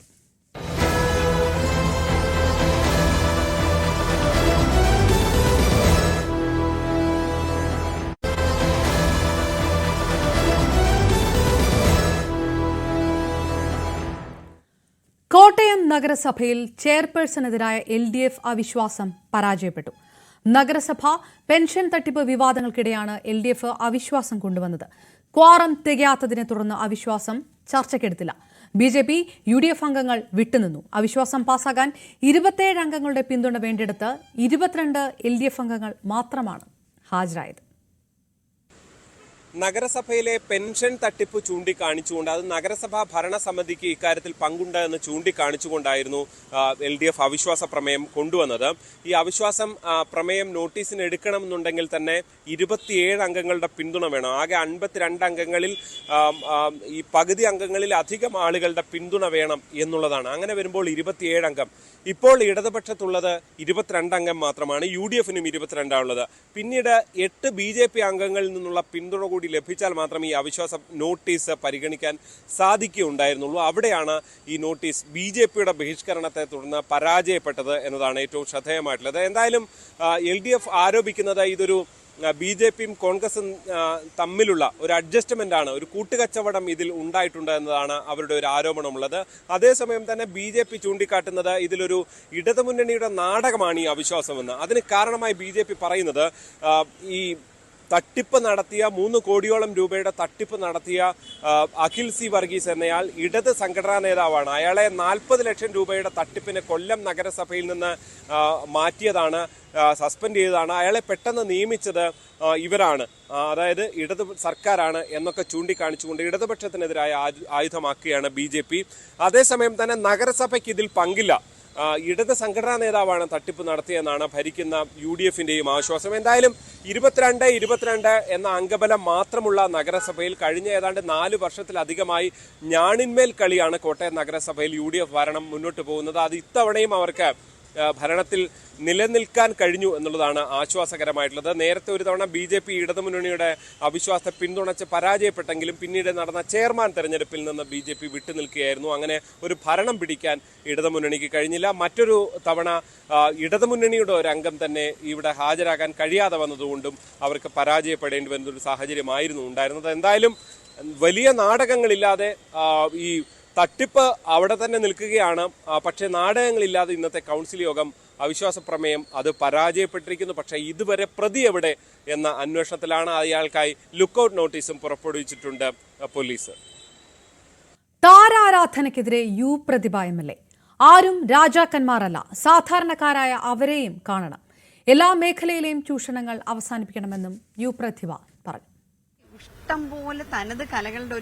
കോട്ടയം നഗരസഭയിൽ ചെയർപേഴ്സണെതിരായ LDF അവിശ്വാസം പരാജയപ്പെട്ടു. നഗരസഭ പെൻഷൻ തട്ടിപ്പ് വിവാദങ്ങൾക്കിടെയാണ് LDF അവിശ്വാസം കൊണ്ടുവന്നത്. ക്വാറം തികയാത്തതിനെ തുടർന്ന് അവിശ്വാസം ചർച്ചയ്ക്കെടുത്തില്ല. BJP UDF അംഗങ്ങൾ വിട്ടുനിന്നു. അവിശ്വാസം പാസാകാൻ 27 അംഗങ്ങളുടെ പിന്തുണ വേണ്ടിയെടുത്ത് 22 LDF അംഗങ്ങൾ മാത്രമാണ് ഹാജരായത്. നഗരസഭയിലെ പെൻഷൻ തട്ടിപ്പ് ചൂണ്ടിക്കാണിച്ചുകൊണ്ട്, അത് നഗരസഭാ ഭരണസമിതിക്ക് ഇക്കാര്യത്തിൽ പങ്കുണ്ട് എന്ന് ചൂണ്ടിക്കാണിച്ചുകൊണ്ടായിരുന്നു LDF അവിശ്വാസ പ്രമേയം കൊണ്ടുവന്നത്. ഈ അവിശ്വാസം പ്രമേയം നോട്ടീസിന് എടുക്കണമെന്നുണ്ടെങ്കിൽ തന്നെ 27 അംഗങ്ങളുടെ പിന്തുണ വേണം. ആകെ 52 അംഗങ്ങളിൽ ഈ പകുതി അംഗങ്ങളിൽ അധികം ആളുകളുടെ പിന്തുണ വേണം എന്നുള്ളതാണ്. അങ്ങനെ വരുമ്പോൾ 27 അംഗം. ഇപ്പോൾ ഇടതുപക്ഷത്തുള്ളത് 22 അംഗം മാത്രമാണ്. UDFനും 22 ആണുള്ളത്. പിന്നീട് 8 BJP അംഗങ്ങളിൽ നിന്നുള്ള പിന്തുണ കൂടി ലഭിച്ചാൽ മാത്രമേ ഈ അവിശ്വാസ നോട്ടീസ് പരിഗണിക്കാൻ സാധിക്കുകയുണ്ടായിരുന്നുള്ളൂ. അവിടെയാണ് ഈ നോട്ടീസ് BJPയുടെ ബഹിഷ്കരണത്തെ തുടർന്ന് പരാജയപ്പെട്ടത് എന്നതാണ് ഏറ്റവും ശ്രദ്ധേയമായിട്ടുള്ളത്. എന്തായാലും LDF ആരോപിക്കുന്നത് ഇതൊരു BJPയും കോൺഗ്രസും തമ്മിലുള്ള ഒരു അഡ്ജസ്റ്റ്മെന്റ് ആണ്, ഒരു കൂട്ടുകച്ചവടം ഇതിൽ ഉണ്ടായിട്ടുണ്ട് എന്നതാണ് അവരുടെ ഒരു ആരോപണമുള്ളത്. അതേസമയം തന്നെ BJP ചൂണ്ടിക്കാട്ടുന്നത് ഇതിലൊരു ഇടതുമുന്നണിയുടെ നാടകമാണ് ഈ അവിശ്വാസമെന്ന്. അതിന് കാരണമായി BJP പറയുന്നത് ഈ തട്ടിപ്പ് നടത്തിയ 3 കോടിയോളം രൂപയുടെ തട്ടിപ്പ് നടത്തിയ അഖിൽ സി വർഗീസ് എന്നയാൾ ഇടത് സംഘടനാ നേതാവാണ്. അയാളെ 40 ലക്ഷം രൂപയുടെ തട്ടിപ്പിന് കൊല്ലം നഗരസഭയിൽ നിന്ന് മാറ്റിയതാണ്, സസ്പെൻഡ് ചെയ്തതാണ്. അയാളെ പെട്ടെന്ന് നിയമിച്ചത് ഇവരാണ്, അതായത് ഇടത് സർക്കാരാണ് എന്നൊക്കെ ചൂണ്ടിക്കാണിച്ചുകൊണ്ട് ഇടതുപക്ഷത്തിനെതിരായ ആയുധമാക്കുകയാണ് BJP. അതേസമയം തന്നെ നഗരസഭയ്ക്ക് ഇതിൽ പങ്കില്ല, ഇടത് സംഘടനാ നേതാവാണ് തട്ടിപ്പ് നടത്തിയെന്നാണ് ഭരിക്കുന്ന UDF-ന്റെയും ആശ്വാസം. എന്തായാലും 22 എന്ന അംഗബലം മാത്രമുള്ള നഗരസഭയിൽ കഴിഞ്ഞ ഏതാണ്ട് 4 വർഷത്തിലധികമായി ഞാണിന്മേൽ കളിയാണ് കോട്ടയം നഗരസഭയിൽ UDF ഭരണം മുന്നോട്ട് പോകുന്നത്. അത് ഇത്തവണയും അവർക്ക് ഭരണത്തിൽ നിലനിൽക്കാൻ കഴിഞ്ഞു എന്നുള്ളതാണ് ആശ്വാസകരമായിട്ടുള്ളത്. നേരത്തെ ഒരു തവണ BJP ഇടതുമുന്നണിയുടെ അവിശ്വാസത്തെ പിന്തുണച്ച് പരാജയപ്പെട്ടെങ്കിലും പിന്നീട് നടന്ന ചെയർമാൻ തെരഞ്ഞെടുപ്പിൽ നിന്ന് BJP വിട്ടുനിൽക്കുകയായിരുന്നു. അങ്ങനെ ഒരു ഭരണം പിടിക്കാൻ ഇടതുമുന്നണിക്ക് കഴിഞ്ഞില്ല. മറ്റൊരു തവണ ഇടതുമുന്നണിയുടെ ഒരു അംഗം തന്നെ ഇവിടെ ഹാജരാകാൻ കഴിയാതെ വന്നതുകൊണ്ടും അവർക്ക് പരാജയപ്പെടേണ്ടി വരുന്ന ഒരു സാഹചര്യമായിരുന്നു ഉണ്ടായിരുന്നത്. എന്തായാലും വലിയ നാടകങ്ങളില്ലാതെ ഈ തട്ടിപ്പ് അവിടെ തന്നെ നിൽക്കുകയാണ്. പക്ഷേ നാടകങ്ങളില്ലാതെ ഇന്നത്തെ കൗൺസിൽ യോഗം അവിശ്വാസ പ്രമേയം അത് പരാജയപ്പെട്ടിരിക്കുന്നു. പക്ഷേ ഇതുവരെ പ്രതി എവിടെ എന്ന അന്വേഷണത്തിലാണ്. അയാൾക്കായി ലുക്കൌട്ട് നോട്ടീസും പുറപ്പെടുവിച്ചിട്ടുണ്ട് പോലീസ്. താരാരാധനയ്ക്കെതിരെ പ്രതിഭ MLA. ആരും രാജാക്കന്മാരല്ല, സാധാരണക്കാരായ അവരെയും കാണണം. എല്ലാ മേഖലയിലെയും ചൂഷണങ്ങൾ അവസാനിപ്പിക്കണമെന്നും പ്രതിഭ പറഞ്ഞു. ഇഷ്ടംപോലെ തനത് കലകളുടെ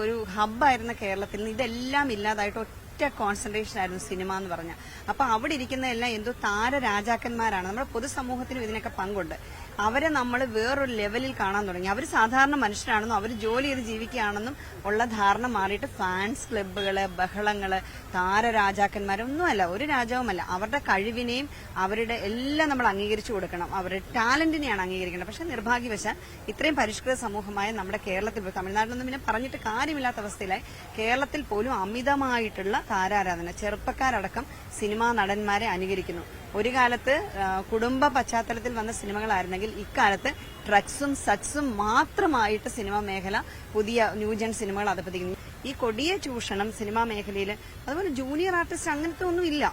ഒരു ഹബ്ബായിരുന്ന കേരളത്തിൽ നിന്ന് ഇതെല്ലാം ഇല്ലാതായിട്ട് ഒറ്റ കോൺസെൻട്രേഷൻ ആയിരുന്നു സിനിമ എന്ന് പറഞ്ഞാൽ. അപ്പൊ അവിടെ ഇരിക്കുന്ന എല്ലാം എന്തോ താരരാജാക്കന്മാരാണ്. നമ്മുടെ പൊതുസമൂഹത്തിനും ഇതിനൊക്കെ പങ്കുണ്ട്. അവരെ നമ്മൾ വേറൊരു ലെവലിൽ കാണാൻ തുടങ്ങി. അവർ സാധാരണ മനുഷ്യരാണെന്നും അവർ ജോലി ചെയ്ത് ജീവിക്കുകയാണെന്നും ഉള്ള ധാരണ മാറിയിട്ട് ഫാൻസ് ക്ലബ്ബുകള്, ബഹളങ്ങള്, താരരാജാക്കന്മാരൊന്നുമല്ല, ഒരു രാജാവുമല്ല. അവരുടെ കഴിവിനെയും അവരുടെ എല്ലാം നമ്മൾ അംഗീകരിച്ചു കൊടുക്കണം. അവരുടെ ടാലന്റിനെയാണ് അംഗീകരിക്കേണ്ടത്. പക്ഷെ നിർഭാഗ്യവശാൽ ഇത്രയും പരിഷ്കൃത സമൂഹമായ നമ്മുടെ കേരളത്തിൽ, തമിഴ്നാട്ടിലൊന്നും പിന്നെ പറഞ്ഞിട്ട് കാര്യമില്ലാത്ത അവസ്ഥയിലായി. കേരളത്തിൽ പോലും അമിതമായിട്ടുള്ള താരാരാധന, ചെറുപ്പക്കാരടക്കം സിനിമാ നടന്മാരെ അനുകരിക്കുന്നു. ഒരു കാലത്ത് കുടുംബ പശ്ചാത്തലത്തിൽ വന്ന സിനിമകളായിരുന്നെങ്കിൽ ഇക്കാലത്ത് ഡ്രഗ്സും സക്സും മാത്രമായിട്ട് സിനിമാ മേഖല, പുതിയ ന്യൂജൻ സിനിമകൾ അധപ്പതിക്കുന്നു. ഈ കൊടിയ ചൂഷണം സിനിമാ മേഖലയിൽ, അതുപോലെ ജൂനിയർ ആർട്ടിസ്റ്റ് അങ്ങനത്തെ ഒന്നും ഇല്ല.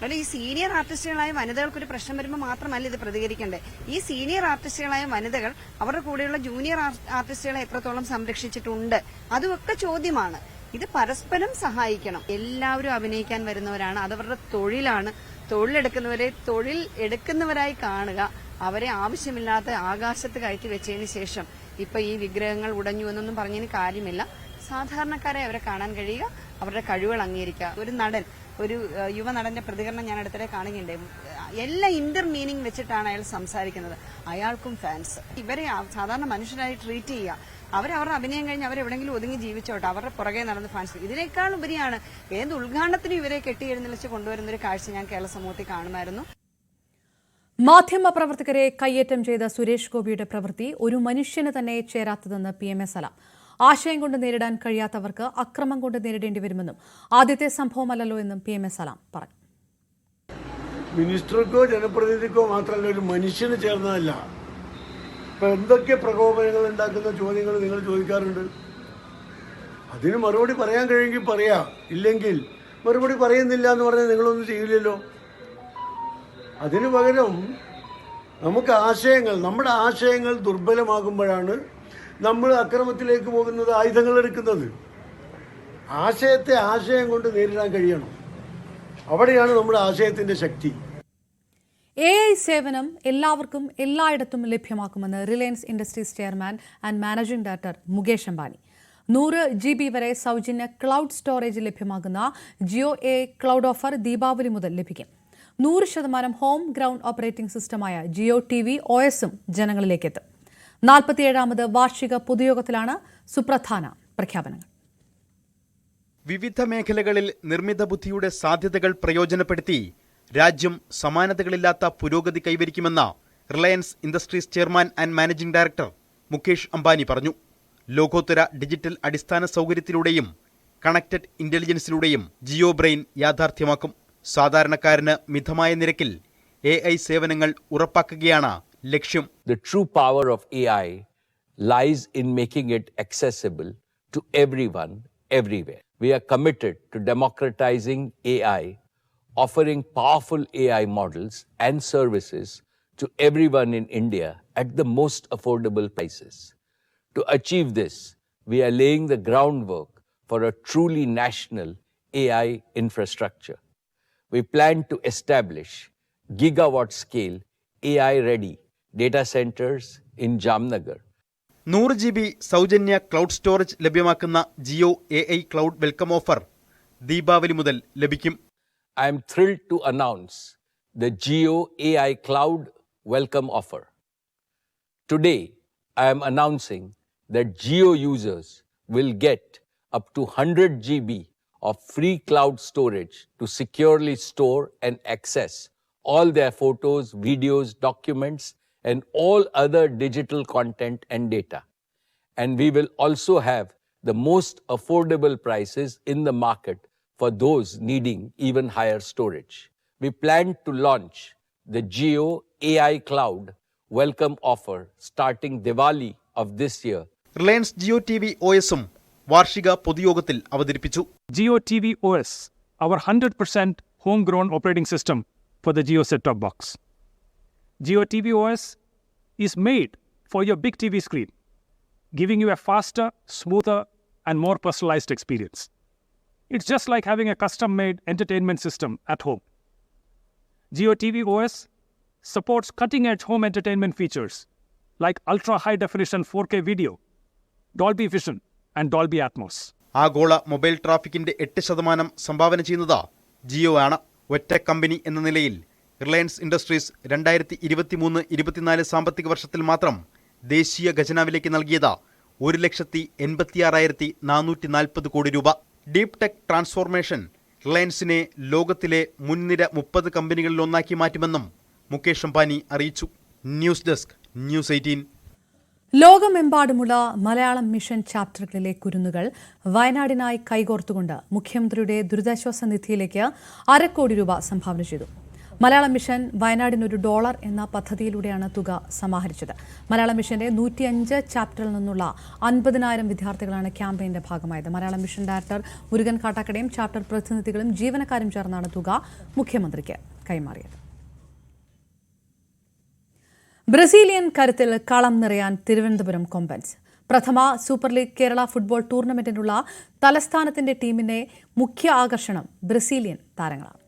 അല്ല, ഈ സീനിയർ ആർട്ടിസ്റ്റുകളായ വനിതകൾക്കൊരു പ്രശ്നം വരുമ്പോൾ മാത്രമല്ല ഇത് പ്രതികരിക്കേണ്ടത്. ഈ സീനിയർ ആർട്ടിസ്റ്റുകളായ വനിതകൾ അവരുടെ കൂടെയുള്ള ജൂനിയർ ആർട്ടിസ്റ്റുകളെ എത്രത്തോളം സംരക്ഷിച്ചിട്ടുണ്ട്, അതുമൊക്കെ ചോദ്യമാണ്. ഇത് പരസ്പരം സഹായിക്കണം. എല്ലാവരും അഭിനയിക്കാൻ വരുന്നവരാണ്, അതവരുടെ തൊഴിലാണ്. തൊഴിലെടുക്കുന്നവരെ തൊഴിൽ എടുക്കുന്നവരായി കാണുക. അവരെ ആവശ്യമില്ലാത്ത ആകാശത്ത് കയറ്റി വെച്ചതിന് ശേഷം ഇപ്പൊ ഈ വിഗ്രഹങ്ങൾ ഉടഞ്ഞു എന്നൊന്നും പറഞ്ഞതിന് കാര്യമില്ല. സാധാരണക്കാരെ അവരെ കാണാൻ കഴിയുക, അവരുടെ കഴിവുകൾ അംഗീകരിക്കുക. ഒരു നടൻ, ഒരു യുവനടന്റെ പ്രതികരണം ഞാൻ അടുത്തിടെ കാണുകയുണ്ടായി. എല്ലാ ഇന്റർ മീനിങ് വെച്ചിട്ടാണ് അയാൾ സംസാരിക്കുന്നത്. അയാൾക്കും ഫാൻസ്. ഇവരെ സാധാരണ മനുഷ്യരായി ട്രീറ്റ് ചെയ്യുക. അവരവരുടെ അഭിനയം കഴിഞ്ഞ് അവരെവിടെങ്കിലും ഒതുങ്ങി ജീവിച്ചോട്ടെ, അവരുടെ പുറകെ നടന്ന് ഫാൻസ്. ഇതിനേക്കാൾ ഉപരിയാണ് ഏത് ഉദ്ഘാടനത്തിനും ഇവരെ കെട്ടിയെഴുന്നള്ളിച്ച് കൊണ്ടുവരുന്ന ഒരു കാഴ്ച ഞാൻ കേരള സമൂഹത്തിൽ കാണുമായിരുന്നു. മാധ്യമപ്രവർത്തകരെ കയ്യേറ്റം ചെയ്ത സുരേഷ് ഗോപിയുടെ പ്രവൃത്തി ഒരു മനുഷ്യന് തന്നെ ചേരാത്തതെന്ന് PMA സലാം. ആശയം കൊണ്ട് നേരിടാൻ കഴിയാത്തവർക്ക് അക്രമം കൊണ്ട് നേരിടേണ്ടി വരുമെന്നും ആദ്യത്തെ സംഭവമല്ലല്ലോ എന്നും PMA സലാം പറഞ്ഞു. മിനിസ്റ്റർക്കോ ജനപ്രതിനിധിക്കോ മാത്രമല്ല, ഒരു മനുഷ്യന് ചേർന്നതല്ല. ഇപ്പൊ എന്തൊക്കെ പ്രകോപനങ്ങൾ ഉണ്ടാക്കുന്ന ചോദ്യങ്ങൾ നിങ്ങൾ ചോദിക്കാറുണ്ട്. അതിന് മറുപടി പറയാൻ കഴിയുമെങ്കിൽ പറയാം, ഇല്ലെങ്കിൽ മറുപടി പറയുന്നില്ല എന്ന് പറഞ്ഞാൽ നിങ്ങളൊന്നും ചെയ്യില്ലല്ലോ. അതിനു പകരം നമുക്ക് നമ്മുടെ ആശയങ്ങൾ ദുർബലമാകുമ്പോഴാണ് നമ്മൾ അക്രമത്തിലേക്ക് പോകുന്നത്, ആയുധങ്ങൾ എടുക്കുന്നത്. ആശയത്തെ ആശയം കൊണ്ട് നേരിടാൻ കഴിയണം. അവിടെയാണ് നമ്മുടെ ആശയത്തിന്റെ ശക്തി. AI സേവനം എല്ലാവർക്കും എല്ലായിടത്തും ലഭ്യമാക്കുമെന്ന് Reliance Industries chairman and managing director Mukesh Ambani. 100 GB വരെ സൗജന്യ ക്ലൗഡ് സ്റ്റോറേജ് ലഭ്യമാകുന്ന Jio AI cloud offer Deepavali മുതൽ ലഭിക്കും. 100% ഹോം ഗ്രൗണ്ട് ഓപ്പറേറ്റിംഗ് സിസ്റ്റമായ ജിയോ TV OSഉം ജനങ്ങളിലേക്ക് എത്തും. 47ാമത് വാർഷിക പൊതുയോഗത്തിലാണ് സുപ്രധാന പ്രഖ്യാപനങ്ങൾ. വിവിധ മേഖലകളിൽ നിർമ്മിത ബുദ്ധിയുടെ സാധ്യതകൾ പ്രയോജനപ്പെടുത്തി രാജ്യം സമാനതകളില്ലാത്ത പുരോഗതി കൈവരിക്കുമെന്ന് Reliance Industries chairman and managing director Mukesh Ambani പറഞ്ഞു. ലോകോത്തര ഡിജിറ്റൽ അടിസ്ഥാന സൗകര്യത്തിലൂടെയും കണക്റ്റഡ് ഇന്റലിജൻസിലൂടെയും ജിയോ ബ്രെയിൻ യാഥാർത്ഥ്യമാക്കും. സാധാരണക്കാരന് മിതമായ നിരക്കിൽ AI സേവനങ്ങൾ ഉറപ്പാക്കുകയാണ് ലക്ഷ്യം. The true power of AI lies in making it accessible to everyone, everywhere. We are committed to democratizing AI, offering powerful AI models and services to everyone in India at the most affordable prices. To achieve this, we are laying the groundwork for a truly national AI infrastructure. We plan to establish gigawatt-scale AI-ready data centers in Jamnagar. 100 GB സൗജന്യ cloud storage ലഭ്യമാക്കുന്ന Jio AI cloud welcome offer Deepavali മുതൽ ലഭിക്കും. I am thrilled to announce the Jio AI Cloud Welcome Offer. Today, I am announcing that Jio users will get up to 100 GB of free cloud storage to securely store and access all their photos, videos, documents, and all other digital content and data. And we will also have the most affordable prices in the market for those needing even higher storage. We plan to launch the Jio AI Cloud Welcome Offer starting Diwali of this year. Reliance Jio TV OSഉം വാർഷിക പൊതുയോഗത്തിൽ അവതരിപ്പിച്ചു. Jio TV OS, our 100% homegrown operating system for the Jio set-top box. Jio TV OS is made for your big TV screen, giving you a faster, smoother, and more personalized experience. It's just like having a custom-made entertainment system at home. Jio TV OS supports cutting-edge home entertainment features like ultra-high-definition 4K video, Dolby Vision, and Dolby Atmos. ആഗോള mobile ട്രാഫിക്കിന്റെ 8% സംഭാവന ചെയ്യുന്നത് ജിയോ ആണ്. ഒറ്റ company എന്ന നിലയിൽ Reliance industries 2023-24 സാമ്പത്തിക വർഷത്തിൽ മാത്രം ദേശീയ ഖജനാവിലേക്ക് നൽകിയത് 1,86,440 കോടി രൂപ. ഡീപ് ടെക് ട്രാൻസ്ഫോർമേഷൻ റിലയൻസിനെ ലോകത്തിലെ മുൻനിര 30 കമ്പനികളിലൊന്നാക്കി മാറ്റുമെന്നും മുകേഷ് അംബാനി അറിയിച്ചു. News desk news 18. ലോകമെമ്പാടുമുള്ള മലയാളം മിഷൻ ചാപ്റ്ററുകളിലെ കുരുന്നുകൾ വയനാടിനായി കൈകോർത്തുകൊണ്ട് മുഖ്യമന്ത്രിയുടെ ദുരിതാശ്വാസ നിധിയിലേക്ക് $2 കോടി സംഭാവന ചെയ്തു. മലയാളം മിഷൻ വയനാടിനൊരു $1 എന്ന പദ്ധതിയിലൂടെയാണ് തുക സമാഹരിച്ചത്. മലയാളം മിഷന്റെ 105 ചാപ്റ്ററിൽ നിന്നുള്ള 50,000 വിദ്യാർത്ഥികളാണ് ക്യാമ്പയിന്റെ ഭാഗമായത്. മലയാളം മിഷൻ ഡയറക്ടർ മുരുകൻ കാട്ടാക്കടയും ചാപ്റ്റർ പ്രതിനിധികളും ജീവനക്കാരും ചേർന്നാണ് തുക മുഖ്യമന്ത്രിക്ക് കൈമാറിയത്. ബ്രസീലിയൻ കരുത്തിൽ കളം നിറയാൻ തിരുവനന്തപുരം കൊമ്പൻസ്. പ്രഥമ സൂപ്പർ ലീഗ് കേരള ഫുട്ബോൾ ടൂർണമെന്റിനുള്ള തലസ്ഥാനത്തിന്റെ ടീമിന്റെ മുഖ്യ ആകർഷണം ബ്രസീലിയൻ താരങ്ങളാണ്.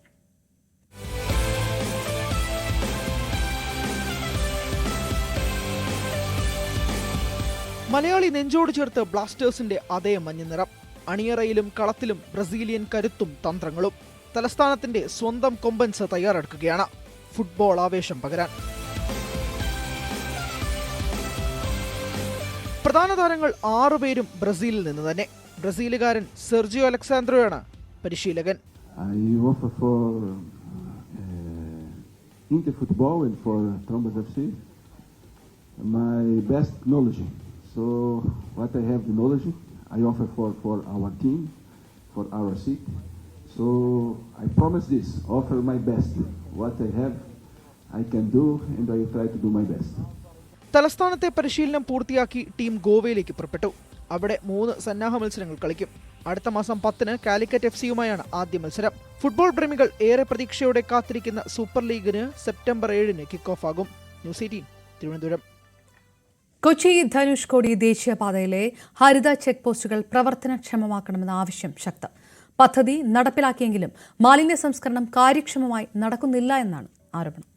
മലയാളി നെഞ്ചോട് ചേർത്ത് ബ്ലാസ്റ്റേഴ്സിന്റെ അതേ മഞ്ഞനിറം. അണിയറയിലും കളത്തിലും ബ്രസീലിയൻ കരുത്തും തന്ത്രങ്ങളും. തലസ്ഥാനത്തിന്റെ സ്വന്തം കൊമ്പൻസ് തയ്യാറെടുക്കുകയാണ് ഫുട്ബോൾ ആവേശം പകരാൻ. പ്രധാന താരങ്ങൾ 6 പേരും ബ്രസീലിൽ നിന്ന് തന്നെ. ബ്രസീലുകാരൻ സെർജിയോ അലക്സാൻഡ്രോയാണ് പരിശീലകൻ. My best knowledge. So what I have the knowledge, I offer for our team, for our seat. So I promise this, offer my best. What I have, I can do, and I will try to do my best. തലസ്ഥാനത്തെ പരിശീലനം പൂർത്തിയാക്കി team ഗോവയിലേക്ക് പുറപ്പെട്ടു. അവിടെ 3 സന്നാഹ മത്സരങ്ങൾ കളിക്കും. അടുത്ത മാസം 10-ന് കാലിക്കറ്റ് FCയുമായാണ് ആദ്യ മത്സരം. ഫുട്ബോൾ പ്രേമികൾ ഏറെ പ്രതീക്ഷയോടെ കാത്തിരിക്കുന്ന സൂപ്പർ ലീഗിന് സെപ്റ്റംബർ 7-ന് കിക്ക് ഓഫ് ആകും. ന്യൂസ് 18 തിരുവനന്തപുരം. കൊച്ചി ധനുഷ്കോടി ദേശീയപാതയിലെ ഹരിത ചെക്ക് പോസ്റ്റുകൾ പ്രവർത്തനക്ഷമമാക്കണമെന്ന ആവശ്യം ശക്തം. പദ്ധതി നടപ്പിലാക്കിയെങ്കിലും മാലിന്യ സംസ്കരണം കാര്യക്ഷമമായി നടക്കുന്നില്ല എന്നാണ് ആരോപണം.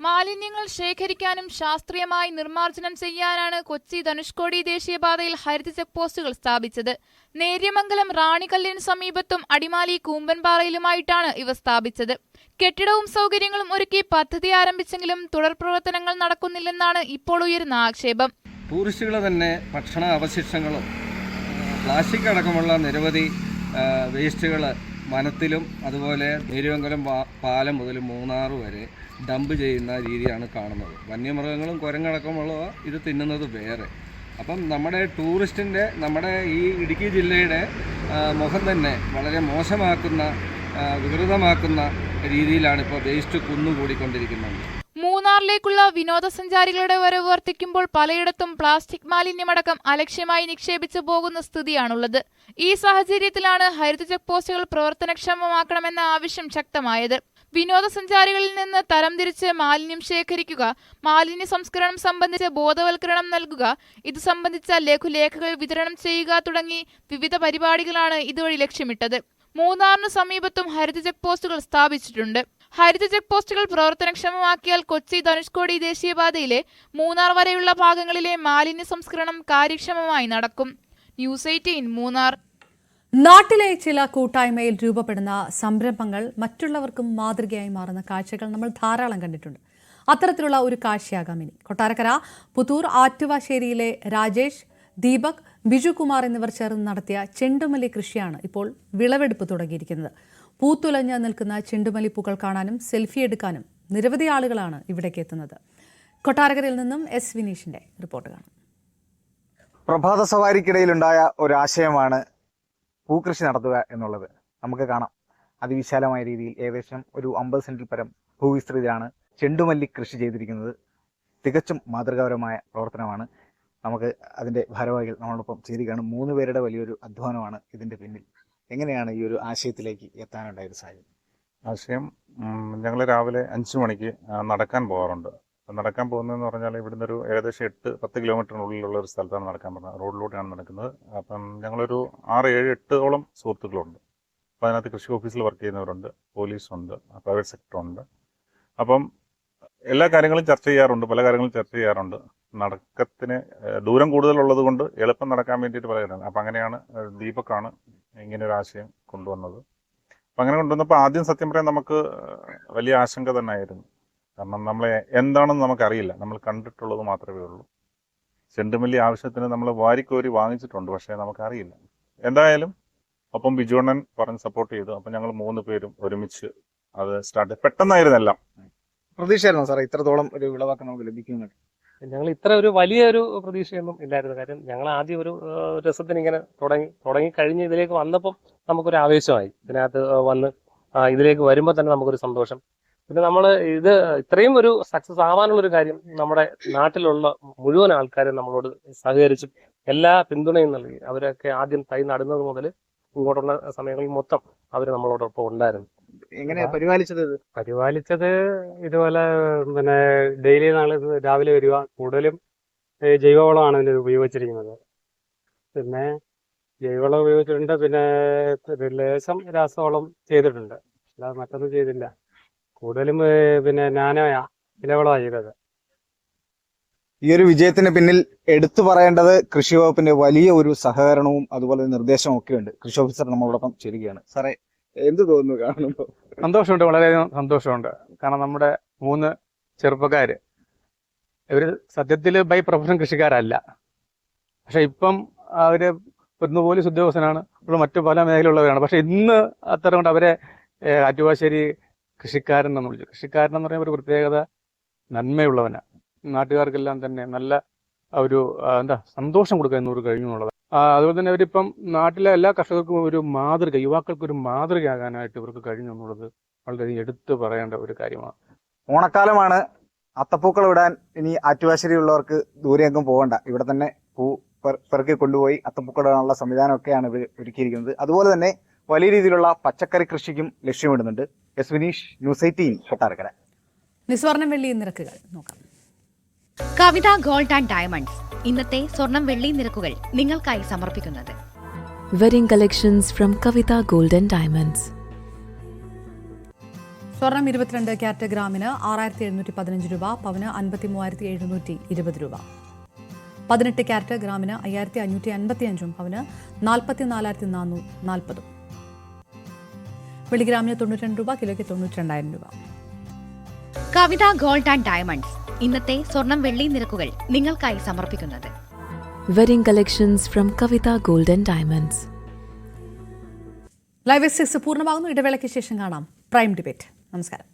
മാലിന്യങ്ങൾ ശേഖരിക്കാനും ശാസ്ത്രീയമായി നിർമ്മാർജ്ജനം ചെയ്യാനാണ് കൊച്ചി ധനുഷ്കോടി ദേശീയപാതയിൽ ഹരിത ചെക്ക് പോസ്റ്റുകൾ സ്ഥാപിച്ചത്. നേര്യമംഗലം റാണിക്കല്ലിന് സമീപത്തും അടിമാലി കൂമ്പൻപാറയിലുമായിട്ടാണ് ഇവ സ്ഥാപിച്ചത്. കെട്ടിടവും സൗകര്യങ്ങളും ഒരുക്കി പദ്ധതി ആരംഭിച്ചെങ്കിലും തുടർ പ്രവർത്തനങ്ങൾ നടക്കുന്നില്ലെന്നാണ് ഇപ്പോൾ ഉയരുന്ന ആക്ഷേപം. ടൂറിസ്റ്റുകൾ തന്നെ ഭക്ഷണ അവശിഷ്ടങ്ങളും പ്ലാസ്റ്റിക് അടക്കമുള്ള നിരവധി വേസ്റ്റുകൾ വനത്തിലും അതുപോലെ നേര്യമംഗലം പാലം മുതൽ മൂന്നാർ വരെ ഡംപ് ചെയ്യുന്ന രീതിയാണ് കാണുന്നത്. വന്യമൃഗങ്ങളും കുരങ്ങടക്കമുള്ളവ ഇത് തിന്നുന്നത് വേറെ. അപ്പം നമ്മുടെ ടൂറിസ്റ്റിൻ്റെ, നമ്മുടെ ഈ ഇടുക്കി ജില്ലയുടെ മുഖം തന്നെ വളരെ മോശമാക്കുന്ന, വികൃതമാക്കുന്ന രീതിയിലാണ് ഇപ്പോൾ വേസ്റ്റ് കുന്നുകൂടിക്കൊണ്ടിരിക്കുന്നത്. മൂന്നാറിലേക്കുള്ള വിനോദസഞ്ചാരികളുടെ വരവ് വർദ്ധിക്കുമ്പോൾ പലയിടത്തും പ്ലാസ്റ്റിക് മാലിന്യമടക്കം അലക്ഷ്യമായി നിക്ഷേപിച്ചു പോകുന്ന സ്ഥിതിയാണുള്ളത്. ഈ സാഹചര്യത്തിലാണ് ഹരിത ചെക്ക് പോസ്റ്റുകൾ പ്രവർത്തനക്ഷമമാക്കണമെന്ന ആവശ്യം ശക്തമായത്. വിനോദസഞ്ചാരികളിൽ നിന്ന് തരംതിരിച്ച് മാലിന്യം ശേഖരിക്കുക, മാലിന്യ സംസ്കരണം സംബന്ധിച്ച് ബോധവൽക്കരണം നൽകുക, ഇത് സംബന്ധിച്ച ലഘുലേഖകൾ വിതരണം ചെയ്യുക തുടങ്ങി വിവിധ പരിപാടികളാണ് ഇതുവഴി ലക്ഷ്യമിട്ടത്. മൂന്നാറിന് സമീപത്തും ഹരിത ചെക്ക് പോസ്റ്റുകൾ സ്ഥാപിച്ചിട്ടുണ്ട്. ഹരിത ചെക്ക് പോസ്റ്റുകൾ പ്രവർത്തനക്ഷമമാക്കിയാൽ കൊച്ചി ധനുഷ്കോടി ദേശീയപാതയിലെ മൂന്നാർ വരെയുള്ള ഭാഗങ്ങളിലെ മാലിന്യ സംസ്കരണം കാര്യക്ഷമമായി നടക്കും. ന്യൂസ് 18 മൂന്നാർ. നാട്ടിലെ ചില കൂട്ടായ്മയിൽ രൂപപ്പെടുന്ന സംരംഭങ്ങൾ മറ്റുള്ളവർക്കും മാതൃകയായി മാറുന്ന കാഴ്ചകൾ നമ്മൾ ധാരാളം കണ്ടിട്ടുണ്ട്. അത്തരത്തിലുള്ള ഒരു കാഴ്ചയാകാം ഇനി. കൊട്ടാരക്കര പുത്തൂർ ആറ്റുവാശ്ശേരിയിലെ രാജേഷ്, ദീപക്, ബിജുകുമാർ എന്നിവർ ചേർന്ന് നടത്തിയ ചെണ്ടുമല്ലി കൃഷിയാണ് ഇപ്പോൾ വിളവെടുപ്പ് തുടങ്ങിയിരിക്കുന്നത്. പൂത്തുലഞ്ഞ് നിൽക്കുന്ന ചെണ്ടുമല്ലിപ്പൂക്കൾ കാണാനും സെൽഫി എടുക്കാനും നിരവധി ആളുകളാണ് ഇവിടേക്ക് എത്തുന്നത്. കൊട്ടാരക്കരയിൽ നിന്നും എസ് വിനീഷിന്റെ റിപ്പോർട്ട് കാണാം. പ്രഭാത സവാരിക്കിടയിലുണ്ടായ ഒരാശയമാണ് പൂക്കൃഷി നടത്തുക എന്നുള്ളത്. നമുക്ക് കാണാം, അതിവിശാലമായ രീതിയിൽ ഏകദേശം ഒരു 50 സെന്റിൽ പരം ഭൂവിസ്തൃതിയിലാണ് ചെണ്ടുമല്ലി കൃഷി ചെയ്തിരിക്കുന്നത്. തികച്ചും മാതൃകാപരമായ പ്രവർത്തനമാണ്. നമുക്ക് അതിൻ്റെ ഭാരവാഹികൾ നമ്മളോടൊപ്പം ചേരുകയാണ്. 3 പേരുടെ വലിയൊരു അധ്വാനമാണ് ഇതിൻ്റെ പിന്നിൽ. എങ്ങനെയാണ് ഈ ഒരു ആശയത്തിലേക്ക് എത്താനുണ്ടായത് സാഹചര്യം? ആശയം, ഞങ്ങൾ രാവിലെ 5 മണിക്ക് നടക്കാൻ പോകാറുണ്ട്. നടക്കാൻ പോകുന്നതെന്ന് പറഞ്ഞാൽ ഇവിടുന്ന് ഒരു ഏകദേശം 8-10 കിലോമീറ്ററിനുള്ളിലുള്ള ഒരു സ്ഥലത്താണ് നടക്കാൻ പോകുന്നത്. റോഡിലൂടെയാണ് നടക്കുന്നത്. അപ്പം ഞങ്ങളൊരു 6-7-8ഓളം സുഹൃത്തുക്കളുണ്ട്. അപ്പോൾ അതിനകത്ത് കൃഷി ഓഫീസിൽ വർക്ക് ചെയ്യുന്നവരുണ്ട്, പോലീസുണ്ട്, പ്രൈവറ്റ് സെക്ടറുണ്ട്. അപ്പം എല്ലാ കാര്യങ്ങളും ചർച്ച ചെയ്യാറുണ്ട്, പല കാര്യങ്ങളും ചർച്ച ചെയ്യാറുണ്ട്. നടക്കത്തിന് ദൂരം കൂടുതലുള്ളത് കൊണ്ട് എളുപ്പം നടക്കാൻ വേണ്ടിയിട്ട് പല കാര്യമാണ്. അപ്പം അങ്ങനെയാണ് ദീപക്കാണ് ഇങ്ങനെ ഒരു ആശയം കൊണ്ടുവന്നത്. അപ്പം അങ്ങനെ കൊണ്ടുവന്നപ്പോൾ ആദ്യം സത്യം പറയാൻ നമുക്ക് വലിയ ആശങ്ക തന്നെ ആയിരുന്നു. കാരണം നമ്മളെ എന്താണെന്ന് നമുക്കറിയില്ല, നമ്മൾ കണ്ടിട്ടുള്ളത് മാത്രമേ ഉള്ളൂ. ചെണ്ടുമല്ലി ആവശ്യത്തിന് നമ്മൾ വാരിക്കോരി വാങ്ങിച്ചിട്ടുണ്ട്, പക്ഷേ നമുക്കറിയില്ല. എന്തായാലും ഒപ്പം ബിജുണ്ണൻ പറഞ്ഞ് സപ്പോർട്ട് ചെയ്തു. അപ്പം ഞങ്ങൾ 3 പേരും ഒരുമിച്ച് അത് സ്റ്റാർട്ട്. പെട്ടെന്നായിരുന്നു എല്ലാം. പ്രതീക്ഷയായിരുന്നു സാറേ ഇത്രത്തോളം ഒരു വിളവാക്കം നമുക്ക് ലഭിക്കുന്നുണ്ട്? ഞങ്ങൾ ഇത്ര ഒരു വലിയൊരു പ്രതീക്ഷയൊന്നും ഇല്ലായിരുന്നു. കാര്യം ഞങ്ങൾ ആദ്യം ഒരു രസത്തിന് ഇങ്ങനെ തുടങ്ങി കഴിഞ്ഞ് ഇതിലേക്ക് വന്നപ്പം നമുക്കൊരു ആവേശമായി. ഇതിനകത്ത് വന്ന് ഇതിലേക്ക് വരുമ്പോൾ തന്നെ നമുക്കൊരു സന്തോഷം. പിന്നെ നമ്മൾ ഇത് ഇത്രയും ഒരു സക്സസ് ആവാനുള്ളൊരു കാര്യം നമ്മുടെ നാട്ടിലുള്ള മുഴുവൻ ആൾക്കാരും നമ്മളോട് സഹകരിച്ചും എല്ലാ പിന്തുണയും നൽകി. അവരൊക്കെ ആദ്യം തൈ നടുന്നത് മുതൽ ഇങ്ങോട്ടുള്ള സമയങ്ങളിൽ മൊത്തം അവർ നമ്മളോടൊപ്പം ഉണ്ടായിരുന്നു. എങ്ങനെയാ പരിപാലിച്ചത്? ഇതുപോലെ പിന്നെ ഡെയിലി രാവിലെ വരിക. കൂടുതലും ജൈവവളമാണ് ഇതിന് ഉപയോഗിച്ചിരിക്കുന്നത്. പിന്നെ ജൈവവളം ഉപയോഗിച്ചിട്ടുണ്ട്, പിന്നെ ലേശം രാസവളം ചെയ്തിട്ടുണ്ട്, അല്ലാതെ മറ്റൊന്നും ചെയ്തില്ല. കൂടുതലും പിന്നെ ഇലവളമാണ് ചെയ്തത്. ഈ ഒരു വിജയത്തിന് പിന്നിൽ എടുത്തു പറയേണ്ടത് കൃഷി വകുപ്പിന്റെ വലിയ ഒരു സഹകരണവും അതുപോലെ നിർദ്ദേശവും ഒക്കെ ഉണ്ട്. കൃഷി ഓഫീസർ നമ്മളോടൊപ്പം ചേരുകയാണ്. സാറേ, എന്ത് തോന്നുന്നു കാണുമ്പോൾ? സന്തോഷമുണ്ട്, വളരെയധികം സന്തോഷമുണ്ട്. കാരണം നമ്മുടെ 3 ചെറുപ്പക്കാര് ഇവര് സത്യത്തിൽ ബൈ പ്രൊഫഷൻ കൃഷിക്കാരല്ല. പക്ഷെ ഇപ്പം അവര് ഒന്ന് പോലീസ് ഉദ്യോഗസ്ഥനാണ്, മറ്റു പല മേഖലയുള്ളവരാണ്. പക്ഷെ ഇന്ന് അത്ര കൊണ്ട് അവരെ ആറ്റുവാശ്ശേരി കൃഷിക്കാരൻ എന്ന് വിളിച്ചു. കൃഷിക്കാരൻ എന്ന് പറയുമ്പോൾ ഒരു പ്രത്യേകത, നന്മയുള്ളവനാണ്. നാട്ടുകാർക്കെല്ലാം തന്നെ നല്ല ഒരു സന്തോഷം കൊടുക്കുക എന്നൊരു കഴിഞ്ഞു എന്നുള്ളത്. അതുപോലെ തന്നെ അവരിപ്പം നാട്ടിലെ എല്ലാ കർഷകർക്കും ഒരു മാതൃക, യുവാക്കൾക്ക് ഒരു മാതൃകയാകാനായിട്ട് ഇവർക്ക് കഴിഞ്ഞു എന്നുള്ളത് വളരെ എടുത്തു പറയേണ്ട ഒരു കാര്യമാണ്. ഓണക്കാലമാണ്, അത്തപ്പൂക്കൾ ഇടാൻ ഇനി ആറ്റുവാശ്ശേരി ഉള്ളവർക്ക് ദൂരെയെങ്കും പോകണ്ട. ഇവിടെ തന്നെ പൂ പെറുക്കി കൊണ്ടുപോയി അത്തപ്പൂക്കൾ ഇടാനുള്ള സംവിധാനമൊക്കെയാണ് ഇവർ ഒരുക്കിയിരിക്കുന്നത്. അതുപോലെ തന്നെ വലിയ രീതിയിലുള്ള പച്ചക്കറി കൃഷിക്കും ലക്ഷ്യമിടുന്നുണ്ട്. S Vineesh, news 18 Kottarakkara. നിസ്വർണം വെള്ളി നിരക്കുകൾ നോക്കാം. കവിത ഗോൾഡ് ആൻഡ് ഡയമണ്ട്സ് ഇന്നത്തെ സ്വർണം വെള്ളി നിരക്കുകൾ നിങ്ങൾക്കായി സമർപ്പിക്കുന്നത് wedding collections from Kavitha gold and diamonds. സ്വർണം 22 ക്യാരറ്റ് ഗ്രാമിന് 6715 രൂപ, പവന് 53,720 രൂപ. 18 ക്യാരറ്റ് ഗ്രാമിന് 5555, പവന് 44,440. വെള്ളിഗ്രാമിന് 92 രൂപ, കിലോയ്ക്ക് 92,000 രൂപ. കവിത ഗോൾഡ് ആൻഡ് ഡയമണ്ട്സ് ഇന്നത്തെ സ്വർണം വെള്ളി നിരക്കുകൾ നിങ്ങൾക്കായി സമർപ്പിക്കുന്നത് wedding collections from Kavitha gold and diamonds. Live 6 പൂർണ്ണമാകുന്നു. ഇടവേളയ്ക്ക് ശേഷം കാണാം പ്രൈം ഡിബേറ്റ്. നമസ്കാരം.